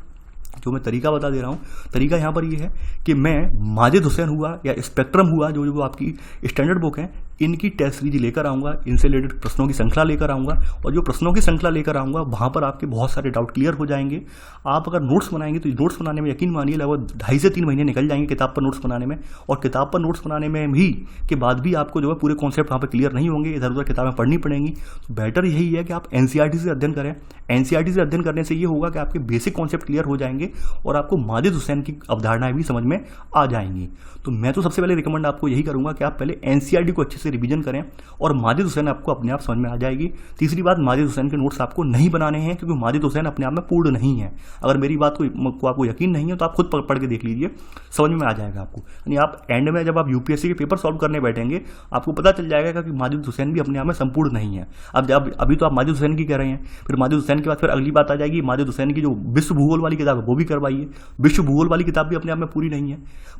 जो मैं तरीका बता दे रहा हूँ, तरीका यहाँ पर ये है कि मैं माजिद हुसैन हुआ या स्पेक्ट्रम हुआ, जो आपकी स्टैंडर्ड बुक है, इनकी टेस्ट सीरीज लेकर आऊँगा, इनसे रिलेटेड प्रश्नों की श्रृंखला लेकर आऊँगा। और जो प्रश्नों की श्रृंखला लेकर आऊँगा वहाँ पर आपके बहुत सारे डाउट क्लियर हो जाएंगे। आप अगर नोट्स बनाएंगे तो नोट्स बनाने में यकीन मानिए लगभग 2.5 से 3 महीने निकल जाएंगे किताब पर नोट्स बनाने में। और किताब पर नोट्स बनाने में भी के बाद भी आपको जो है पूरे कॉन्सेप्ट वहाँ पर क्लियर नहीं होंगे, इधर उधर किताबें पढ़नी पड़ेंगी। तो बेटर यही है कि आप एनसीईआरटी से अध्ययन करें। एनसीईआरटी से अध्ययन करने से ये होगा कि आपके बेसिक कॉन्सेप्ट क्लियर हो जाएंगे और आपको माजिद हुसैन की अवधारणाएं भी समझ में आ जाएंगी। तो मैं तो सबसे पहले रिकमेंड आपको यही करूंगा कि आप पहले एनसीईआरटी को अच्छे से रिवीजन करें और माजिद हुसैन आपको अपने आप समझ में आ जाएगी। तीसरी बात, माजिद हुसैन के नोट्स आपको नहीं बनाने हैं क्योंकि माजिद हुसैन अपने आप में पूर्ण नहीं है। अगर मेरी बात को आपको यकीन नहीं है तो आप खुद पढ़ के देख लीजिए, समझ में आ जाएगा आपको। यानी आप एंड में जब आप यूपीएससी के पेपर सॉल्व करने बैठेंगे आपको पता चल जाएगा कि माजिद हुसैन भी अपने आप में संपूर्ण नहीं है। अब अभी तो आप माजिद हुसैन की कह रहे हैं, फिर माजिद हुसैन के बाद फिर अगली बात आ जाएगी माजिद हुसैन की जो विश्व भूगोल वाली किताब है वो भी करवाइए। विश्व भूगोल वाली किताब भी अपने आप में पूरी नहीं है।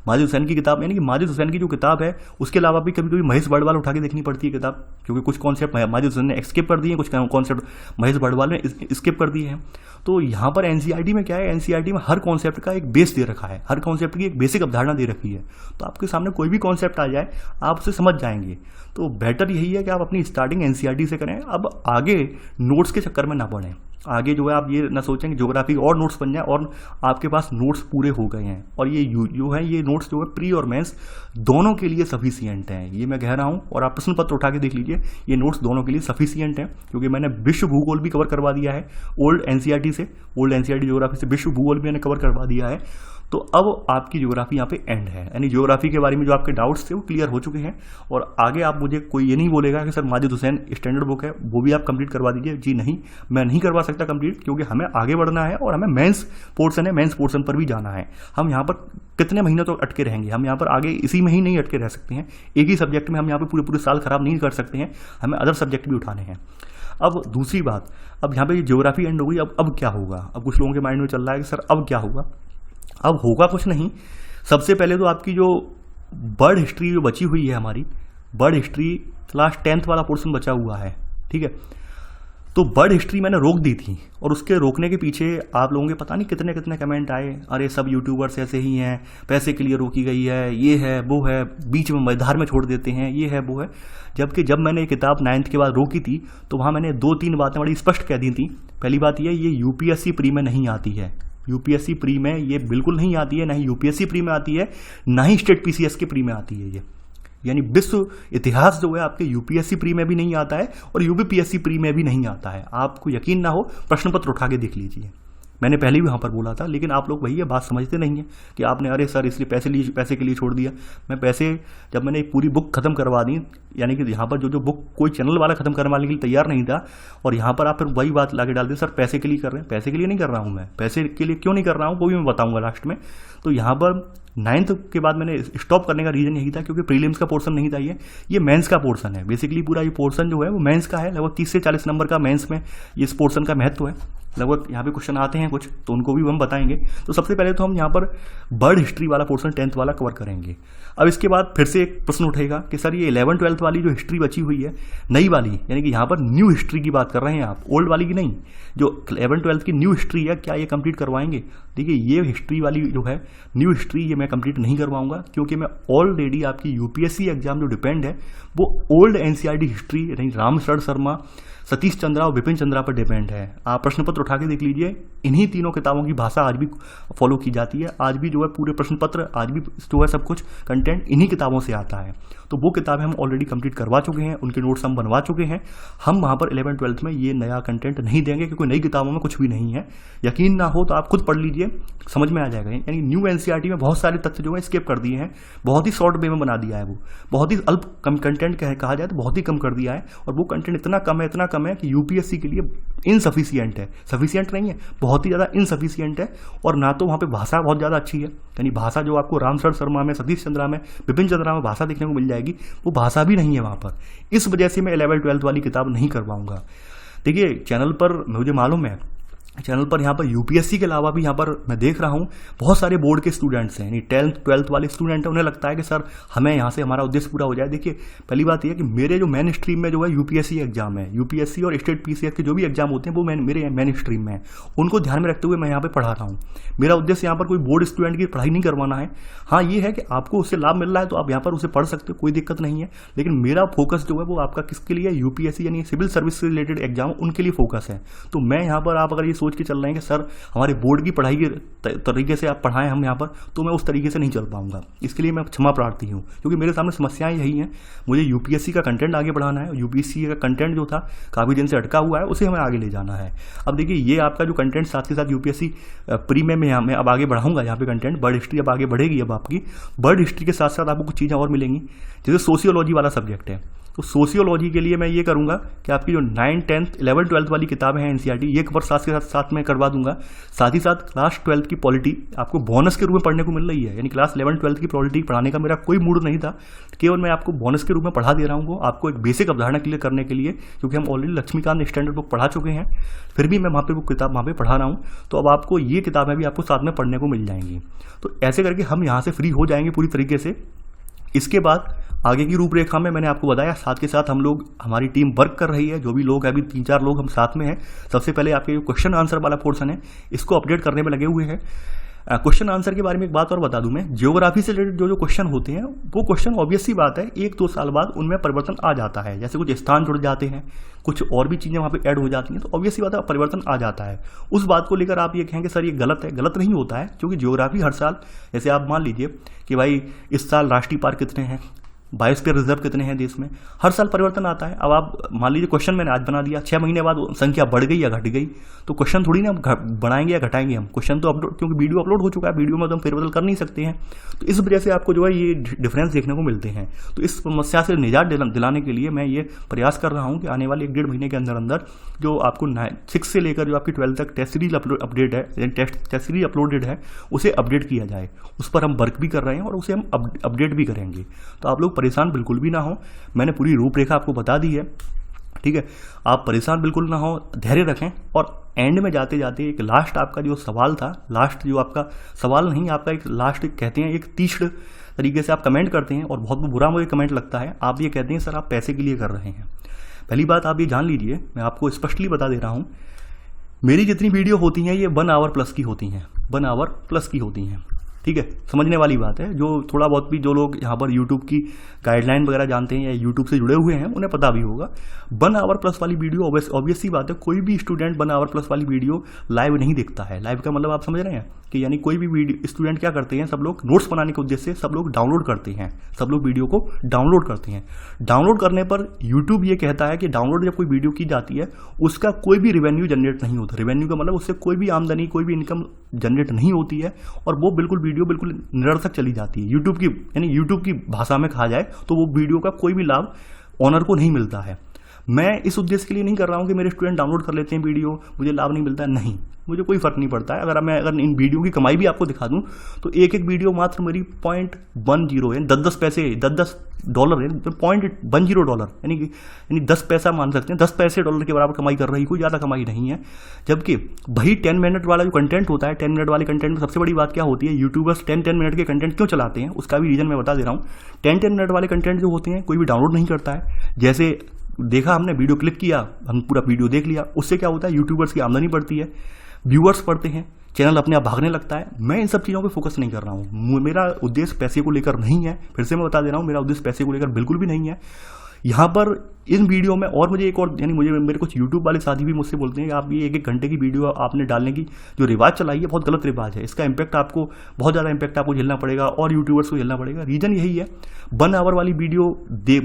माजिद हुसैन की किताब, यानी कि माजिद हुसैन की जो किताब है उसके अलावा भी कभी कभी महेश बर्डवाल उठा के देखनी पड़ती है किताब, क्योंकि कुछ कॉन्सेप्ट माजिद हुसैन ने स्किप कर दिए, कुछ कॉन्सेप्ट महेश बर्डवाल ने स्किप कर दिए हैं। तो यहाँ पर एनसीईआरटी में क्या है, एनसीईआरटी में हर कॉन्सेप्ट का एक बेस दे रखा है, हर कॉन्सेप्ट की एक बेसिक अवधारणा दे रखी है। तो आपके सामने कोई भी कॉन्सेप्ट आ जाए आप उसे समझ जाएंगे। तो बेटर यही है कि आप अपनी स्टार्टिंग एनसीईआरटी से करें। अब आगे नोट्स के चक्कर में ना पड़ें। आगे जो है आप ये ना सोचें कि ज्योग्राफी और नोट्स बन जाए और आपके पास नोट्स पूरे हो गए हैं। और ये जो है ये नोट्स जो है प्री और मेंस दोनों के लिए सफिशिएंट हैं, ये मैं कह रहा हूँ। और आप प्रश्न पत्र उठा के देख लीजिए, ये नोट्स दोनों के लिए सफिशिएंट हैं क्योंकि मैंने विश्व भूगोल भी कवर करवा दिया है ओल्ड एनसीईआरटी से, ओल्ड एनसीईआरटी ज्योग्राफी से विश्व भूगोल भी मैंने कवर करवा दिया है। तो अब आपकी ज्योग्राफी यहाँ पे एंड है, यानी ज्योग्राफी के बारे में जो आपके डाउट्स थे वो क्लियर हो चुके हैं। और आगे आप मुझे कोई ये नहीं बोलेगा कि sir Majid Hussain standard book है वो भी आप कंप्लीट करवा दीजिए। जी नहीं, मैं नहीं करवा सकता कंप्लीट, क्योंकि हमें आगे बढ़ना है और हमें मेंस पोर्शन है, मेंस पोर्शन पर भी जाना है। हम यहाँ पर कितने महीनों तक अटके रहेंगे, हम यहाँ पर आगे इसी में ही नहीं अटके रह सकते हैं। एक ही सब्जेक्ट में हम यहाँ पर पूरे साल खराब नहीं कर सकते हैं, हमें अदर सब्जेक्ट भी उठाने हैं। अब दूसरी बात, अब यहाँ पे ज्योग्राफी एंड हो गई, अब क्या होगा। अब कुछ लोगों के माइंड में चल रहा है कि सर अब क्या होगा। अब होगा कुछ नहीं। सबसे पहले तो आपकी जो बर्ड हिस्ट्री जो बची हुई है, हमारी बर्ड हिस्ट्री क्लास 10th वाला पोर्शन बचा हुआ है, ठीक है। तो बर्ड हिस्ट्री मैंने रोक दी थी और उसके रोकने के पीछे आप लोगों के पता नहीं कितने कितने कमेंट आए, अरे सब यूट्यूबर्स ऐसे ही हैं, पैसे के लिए रोकी गई है, ये है वो है, बीच में मझधार में छोड़ देते हैं, ये है वो है। जबकि जब मैंने ये किताब 9th के बाद रोकी थी तो वहाँ मैंने 2-3 बातें बड़ी स्पष्ट कह दी थी। पहली बात ये यूपीएससी प्री में नहीं आती है, यूपीएससी प्री में ये बिल्कुल नहीं आती है, ना ही यूपीएससी प्री में आती है, ना ही स्टेट पीसीएस के प्री में आती है ये। यानी विश्व इतिहास जो है आपके यूपीएससी प्री में भी नहीं आता है और यूपीपीएससी प्री में भी नहीं आता है। आपको यकीन ना हो प्रश्न पत्र उठा के देख लीजिए, मैंने पहले भी वहाँ पर बोला था। लेकिन आप लोग भैया बात समझते नहीं है कि आपने अरे सर इसलिए पैसे के लिए छोड़ दिया। मैं पैसे जब मैंने एक पूरी बुक खत्म करवा दी, यानी कि यहाँ पर जो बुक कोई चैनल वाला खत्म करवाने के लिए तैयार नहीं था, और यहाँ पर आप फिर वही बात ला के डाल दें सर पैसे के लिए कर रहे हैं। पैसे के लिए नहीं कर रहा हूँ मैं, पैसे के लिए क्यों नहीं कर रहा हूँ वो भी मैं बताऊँगा लास्ट में। तो यहाँ पर 9th के बाद मैंने स्टॉप करने का रीज़न यही था क्योंकि प्रीलिम्स का पोर्शन नहीं था, ये मेंस का पोर्शन है। बेसिकली पूरा ये पोर्शन जो है वो मेंस का है, लगभग 30 से 40 नंबर का मेंस में इस पोर्शन का महत्व है। लगभग यहाँ पे क्वेश्चन आते हैं कुछ, तो उनको भी हम बताएंगे। तो सबसे पहले तो हम यहाँ पर वर्ल्ड हिस्ट्री वाला पोर्शन 10th वाला कवर करेंगे। अब इसके बाद फिर से एक प्रश्न उठेगा कि सर ये 11th-12th वाली जो हिस्ट्री बची हुई है नई वाली, यानी कि यहाँ पर न्यू हिस्ट्री की बात कर रहे हैं आप, ओल्ड वाली की नहीं, जो 11th-12th की न्यू हिस्ट्री है क्या ये कंप्लीट करवाएंगे? देखिए ये हिस्ट्री वाली जो है न्यू हिस्ट्री, ये मैं कंप्लीट नहीं करवाऊंगा, क्योंकि मैं ऑलरेडी आपकी यूपीएससी एग्जाम जो डिपेंड है वो ओल्ड एनसीईआरटी हिस्ट्री यानी राम शरण शर्मा, सतीश चंद्रा और विपिन चंद्रा पर डिपेंड है। आप प्रश्न पत्र उठा के देख लीजिए, इन्हीं तीनों किताबों की भाषा आज भी फॉलो की जाती है। आज भी जो है पूरे प्रश्न पत्र, आज भी जो है सब कुछ कंटेंट इन्हीं किताबों से आता है। तो वो किताबें हम ऑलरेडी कंप्लीट करवा चुके हैं, उनके नोट्स हम बनवा चुके हैं। हम वहाँ पर 11th-12th में ये नया कंटेंट नहीं देंगे, क्योंकि नई किताबों में कुछ भी नहीं है। यकीन ना हो तो आप खुद पढ़ लीजिए, समझ में आ जाएगा। यानी न्यू एनसीईआरटी में बहुत सारे तथ्य जो है स्किप कर दिए हैं, बहुत ही शॉर्ट वे में बना दिया है, वो बहुत ही अल्प कम कंटेंट कहा जाए तो बहुत ही कम कर दिया है। और वो कंटेंट इतना कम है कि यूपीएससी के लिए इनसफिशियंट है, सफिशियंट नहीं है, बहुत ही ज़्यादा इनसफिशियंट है। और ना तो वहाँ पे भाषा बहुत ज़्यादा अच्छी है, यानी भाषा जो आपको राम शरण शर्मा में, सतीश चंद्रा में, विपिन चंद्रा में भाषा देखने को मिल जाएगी, वो भाषा भी नहीं है वहाँ पर। इस वजह से मैं 11th-12th वाली किताब नहीं करवाऊंगा। देखिए चैनल पर मुझे मालूम है, चैनल पर यहाँ पर यूपीएससी के अलावा भी यहाँ पर मैं देख रहा हूँ बहुत सारे बोर्ड के स्टूडेंट्स हैं, यानी 10th-12th वाले स्टूडेंट हैं। उन्हें लगता है कि सर हमें यहाँ से हमारा उद्देश्य पूरा हो जाए। देखिए पहली बात यह है कि मेरे जो मेन स्ट्रीम में जो है यूपीएससी एग्जाम है, यूपीएससी और स्टेट पीसीएस के जो भी एग्जाम होते हैं वो मेरे मेन स्ट्रीम में है, उनको ध्यान में रखते हुए मैं यहाँ पर पढ़ा रहा हूँ। मेरा उद्देश्य यहाँ पर कोई बोर्ड स्टूडेंट की पढ़ाई नहीं करवाना है। हाँ ये है कि आपको उससे लाभ मिल रहा है तो आप यहाँ पर उसे पढ़ सकते हो, कोई दिक्कत नहीं है। लेकिन मेरा फोकस जो है वो आपका किसके लिए, यूपीएससी यानी सिविल सर्विस से रिलेटेड एग्जाम, उनके लिए फोकस है। तो मैं यहाँ पर, आप अगर ये सोच के चल रहे हैं कि सर हमारे बोर्ड की पढ़ाई के तरीके से आप पढ़ाएं हम यहाँ पर, तो मैं उस तरीके से नहीं चल पाऊंगा। इसके लिए मैं क्षमा प्रार्थी हूँ, क्योंकि मेरे सामने समस्याएं यही हैं। मुझे यूपीएससी का कंटेंट आगे बढ़ाना है, यूपीएससी का कंटेंट जो था काफ़ी दिन से अटका हुआ है उसे हमें आगे ले जाना है। अब देखिए ये आपका जो कंटेंट साथ के साथ यूपीएससी प्री में मैं अब आगे बढ़ाऊंगा यहाँ पे कंटेंट, वर्ल्ड हिस्ट्री अब आगे बढ़ेगी। अब आपकी वर्ल्ड हिस्ट्री के साथ साथ आपको कुछ चीज़ें और मिलेंगी, जैसे सोशियोलॉजी वाला सब्जेक्ट है। तो सोशियोलॉजी के लिए मैं ये करूंगा कि आपकी जो 9th, 10th, 11th, 12th वाली किताबें हैं एनसीईआरटी, ये कवर साथ के साथ मैं करवा दूंगा। साथ ही साथ क्लास 12th की पॉलिटी आपको बोनस के रूप में पढ़ने को मिल रही है, यानी क्लास 11th, 12th की पॉलिटी पढ़ाने का मेरा कोई मूड नहीं था, केवल मैं आपको बोनस के रूप में पढ़ा दे रहा हूँ, आपको एक बेसिक अवधारणा क्लियर करने के लिए, क्योंकि हम ऑलरेडी लक्ष्मीकांत स्टैंडर्ड बुक पढ़ा चुके हैं, फिर भी मैं वहाँ पे वो किताब वहाँ पे पढ़ा रहा हूँ। तो अब आपको ये किताबें भी आपको साथ में पढ़ने को मिल जाएंगी। तो ऐसे करके हम यहाँ से फ्री हो जाएंगे पूरी तरीके से। इसके बाद आगे की रूपरेखा में मैंने आपको बताया, साथ के साथ हम लोग, हमारी टीम वर्क कर रही है, जो भी लोग अभी 3-4 लोग हम साथ में हैं। सबसे पहले आपके जो क्वेश्चन आंसर वाला पोर्शन है इसको अपडेट करने में लगे हुए हैं। क्वेश्चन आंसर के बारे में एक बात और बता दूं मैं, ज्योग्राफी से रिलेटेड जो क्वेश्चन होते हैं वो क्वेश्चन ऑब्वियस सी बात है 1-2 साल बाद उनमें परिवर्तन आ जाता है, जैसे कुछ स्थान जुड़ जाते हैं, कुछ और भी चीज़ें वहाँ पे ऐड हो जाती हैं, तो ऑब्वियस सी बात है परिवर्तन आ जाता है। उस बात को लेकर आप ये कहें कि सर ये गलत है, गलत नहीं होता है, क्योंकि ज्योग्राफी हर साल, जैसे आप मान लीजिए कि भाई इस साल राष्ट्रीय पार्क कितने हैं, बायोस्फीयर रिजर्व कितने हैं देश में, हर साल परिवर्तन आता है। अब आप मान लीजिए क्वेश्चन मैंने आज बना दिया, 6 महीने बाद संख्या बढ़ गई या घट गई, तो क्वेश्चन थोड़ी ना बढ़ाएंगे या घटाएंगे हम, क्वेश्चन तो अपलोड, क्योंकि वीडियो अपलोड हो चुका है, वीडियो में तो हम फेरबदल कर नहीं सकते हैं। तो इस वजह से आपको जो है ये डिफरेंस देखने को मिलते हैं। तो इस समस्या से निजात दिलाने के लिए मैं ये प्रयास कर रहा हूँ कि आने वाले 1-1.5 महीने के अंदर अंदर जो आपको 6 से लेकर जो आपकी 12th तक टेस्ट सीरीज अपडेट है, टेस्ट सीरीज अपलोडेड है, उसे अपडेट किया जाए। उस पर हम वर्क भी कर रहे हैं और उसे हम अपडेट भी करेंगे। तो आप लोग परेशान बिल्कुल भी ना हो, मैंने पूरी रूपरेखा आपको बता दी है, ठीक है। आप परेशान बिल्कुल ना हो, धैर्य रखें। और एंड में जाते जाते एक लास्ट आपका जो सवाल था, लास्ट जो आपका सवाल नहीं, आपका एक लास्ट कहते हैं एक तीक्ष्ण तरीके से आप कमेंट करते हैं और बहुत बुरा मुझे कमेंट लगता है। आप ये कहते हैं सर आप पैसे के लिए कर रहे हैं। पहली बात आप ये जान लीजिए, मैं आपको स्पष्टली बता दे रहा हूँ, मेरी जितनी वीडियो होती हैं ये 1 आवर प्लस की होती हैं, 1 आवर प्लस की होती हैं, ठीक है। समझने वाली बात है, जो थोड़ा बहुत भी जो लोग यहाँ पर यूट्यूब की गाइडलाइन वगैरह जानते हैं या यूट्यूब से जुड़े हुए हैं उन्हें पता भी होगा। 1 आवर प्लस वाली वीडियो ऑब्वियस सी बात है, कोई भी स्टूडेंट 1 आवर प्लस वाली वीडियो लाइव नहीं देखता है। लाइव का मतलब आप समझ रहे हैं कि यानी कोई भी वीडियो स्टूडेंट क्या करते हैं, सब लोग नोट्स बनाने के उद्देश्य से सब लोग डाउनलोड करते हैं, सब लोग वीडियो को डाउनलोड करते हैं। डाउनलोड करने पर यूट्यूब ये कहता है कि डाउनलोड जब कोई वीडियो की जाती है उसका कोई भी रेवेन्यू जनरेट नहीं होता। रेवेन्यू का मतलब उससे कोई भी आमदनी, कोई भी इनकम जनरेट नहीं होती है और वो बिल्कुल वीडियो बिल्कुल निरर्थक चली जाती है। यूट्यूब की, यानी यूट्यूब की भाषा में कहा जाए तो वो वीडियो का कोई भी लाभ ऑनर को नहीं मिलता है। मैं इस उद्देश्य के लिए नहीं कर रहा हूँ कि मेरे स्टूडेंट डाउनलोड कर लेते हैं वीडियो, मुझे लाभ नहीं मिलता है, नहीं, मुझे कोई फर्क नहीं पड़ता है। अगर इन वीडियो की कमाई भी आपको दिखा दूं तो एक एक वीडियो मात्र मेरी $0.10 है, 10 पैसे, $10 है, $0.10 यानी 10 पैसा मान सकते हैं, 10 पैसे डॉलर के बराबर कमाई कर रही, कोई ज़्यादा कमाई नहीं है। जबकि वही 10 मिनट वाला जो कंटेंट होता है, 10 मिनट वाले कंटेंट में सबसे बड़ी बात क्या होती है, यूट्यूबर्स 10 मिनट के कंटेंट क्यों चलाते हैं, उसका भी रीज़न मैं बता दे रहा हूँ। 10 मिनट वाले कंटेंट जो होते हैं कोई भी डाउनलोड नहीं करता है। जैसे देखा हमने, वीडियो क्लिक किया, हम पूरा वीडियो देख लिया, उससे क्या होता है, यूट्यूबर्स की आमदनी बढ़ती है, व्यूअर्स बढ़ते हैं, चैनल अपने आप भागने लगता है। मैं इन सब चीज़ों पे फोकस नहीं कर रहा हूँ। मेरा उद्देश्य पैसे को लेकर नहीं है, फिर से मैं बता दे रहा हूँ, मेरा उद्देश्य पैसे को लेकर बिल्कुल भी नहीं है। यहाँ पर इन वीडियो में और मुझे एक और, यानी मेरे कुछ यूट्यूब वाले साथी भी मुझसे बोलते हैं कि आप ये 1-1 घंटे की वीडियो आपने डालने की जो रिवाज चलाई है, बहुत गलत रिवाज है, इसका इम्पैक्ट आपको, बहुत ज़्यादा इम्पैक्ट आपको झेलना पड़ेगा और यूट्यूबर्स को झेलना पड़ेगा। रीज़न यही है, 1 आवर वाली वीडियो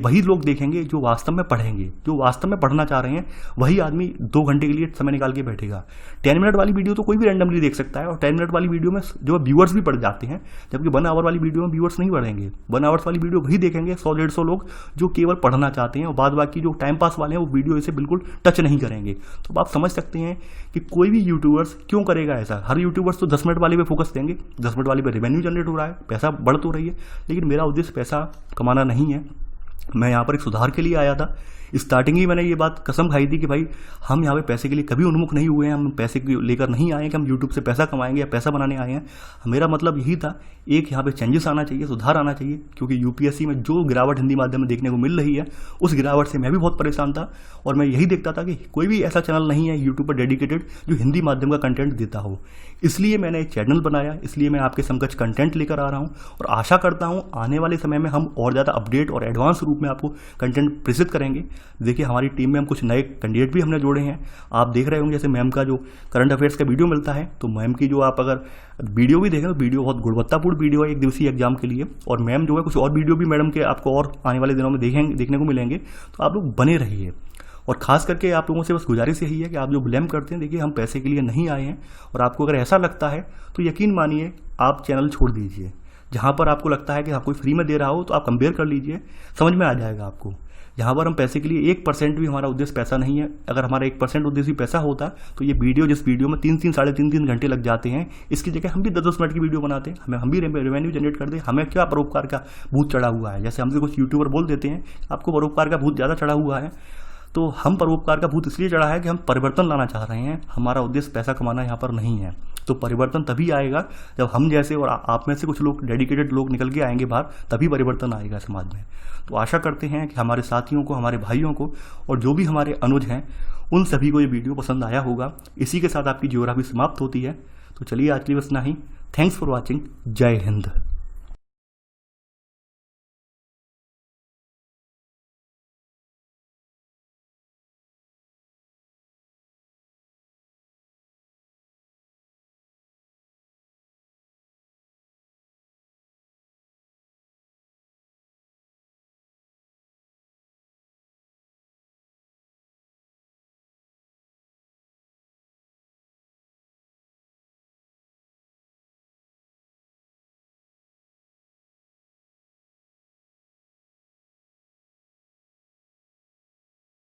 वही लोग देखेंगे जो वास्तव में पढ़ेंगे, जो वास्तव में पढ़ना चाह रहे हैं, वही आदमी 2 घंटे के लिए समय निकाल के बैठेगा। 10 मिनट वाली वीडियो तो कोई भी रैंडमली देख सकता है, और 10 मिनट वाली वीडियो में जो व्यूअर्स भी बढ़ जाते हैं, जबकि 1 आवर वाली वीडियो में व्यूअर्स नहीं बढ़ेंगे। 1 आवर्स वाली वीडियो वही देखेंगे 100-150 लोग जो केवल पढ़ना चाहते हैं, और बाद बाकी जो टाइम पास वाले हैं वो वीडियो इसे बिल्कुल टच नहीं करेंगे। तो आप समझ सकते हैं कि कोई भी यूट्यूबर्स क्यों करेगा ऐसा। हर यूट्यूबर्स तो 10 मिनट वाले पे फोकस देंगे, 10 मिनट वाले पे रेवेन्यू जनरेट हो रहा है, पैसा बढ़ तो रही है, लेकिन मेरा उद्देश्य पैसा कमाना नहीं है। मैं यहाँ पर एक सुधार के लिए आया था। स्टार्टिंग ही मैंने ये बात कसम खाई थी कि भाई हम यहाँ पे पैसे के लिए कभी उन्मुख नहीं हुए हैं, हम पैसे को लेकर नहीं आए हैं कि हम यूट्यूब से पैसा कमाएंगे या पैसा बनाने आए हैं। मेरा मतलब यही था, एक यहाँ पे चेंजेस आना चाहिए, सुधार आना चाहिए, क्योंकि यूपीएससी में जो गिरावट हिंदी माध्यम में देखने को मिल रही है, उस गिरावट से मैं भी बहुत परेशान था। और मैं यही देखता था कि कोई भी ऐसा चैनल नहीं है यूट्यूब पर डेडिकेटेड जो हिंदी माध्यम का कंटेंट देता हो। इसलिए मैंने एक चैनल बनाया, इसलिए मैं आपके समकक्ष कंटेंट लेकर आ रहा हूँ, और आशा करता हूँ आने वाले समय में हम और ज़्यादा अपडेट और एडवांस रूप में आपको कंटेंट प्रेषित करेंगे। देखिए हमारी टीम में हम कुछ नए कैंडिडेट भी हमने जोड़े हैं, आप देख रहे होंगे। जैसे मैम का जो करंट अफेयर्स का वीडियो मिलता है, तो मैम की जो आप अगर वीडियो भी देखें तो वीडियो बहुत गुणवत्तापूर्ण वीडियो है 1 दिवसीय एग्जाम के लिए। और मैम जो है कुछ और वीडियो भी मैडम के आपको और आने वाले दिनों में देखने को मिलेंगे, तो आप लोग बने रहिए। और खास करके आप लोगों से बस गुजारिश यही है कि आप जो ब्लेम करते हैं, देखिए हम पैसे के लिए नहीं आए हैं, और आपको अगर ऐसा लगता है तो यकीन मानिए आप चैनल छोड़ दीजिए। जहाँ पर आपको लगता है कि हाँ कोई फ्री में दे रहा हो तो आप कंपेयर कर लीजिए, समझ में आ जाएगा आपको। यहाँ पर हम पैसे के लिए 1% भी, हमारा उद्देश्य पैसा नहीं है। अगर हमारा 1% उद्देश्य भी पैसा होता तो ये वीडियो, जिस वीडियो में 3-3 साढ़े 3 घंटे लग जाते हैं, इसकी जगह हम भी 10-10 मिनट की वीडियो बनाते हैं, हम भी रेवेन्यू जनरेट करते। हमें क्या परोपकार का भूत चढ़ा हुआ है, जैसे हमसे कुछ यूट्यूबर बोल देते हैं आपको परोपकार का भूत ज़्यादा चढ़ा हुआ है, तो हम परोपकार का भूत इसलिए चढ़ा है कि हम परिवर्तन लाना चाह रहे हैं। हमारा उद्देश्य पैसा कमाना यहाँ पर नहीं है। तो परिवर्तन तभी आएगा जब हम जैसे और आप में से कुछ लोग, डेडिकेटेड लोग निकल के आएंगे बाहर, तभी परिवर्तन आएगा समाज में। तो आशा करते हैं कि हमारे साथियों को, हमारे भाइयों को, और जो भी हमारे अनुज हैं, उन सभी को ये वीडियो पसंद आया होगा। इसी के साथ आपकी ज्योग्राफी समाप्त होती है। तो चलिए आज के लिए बस इतना ही। Thanks for watching. जय हिंद।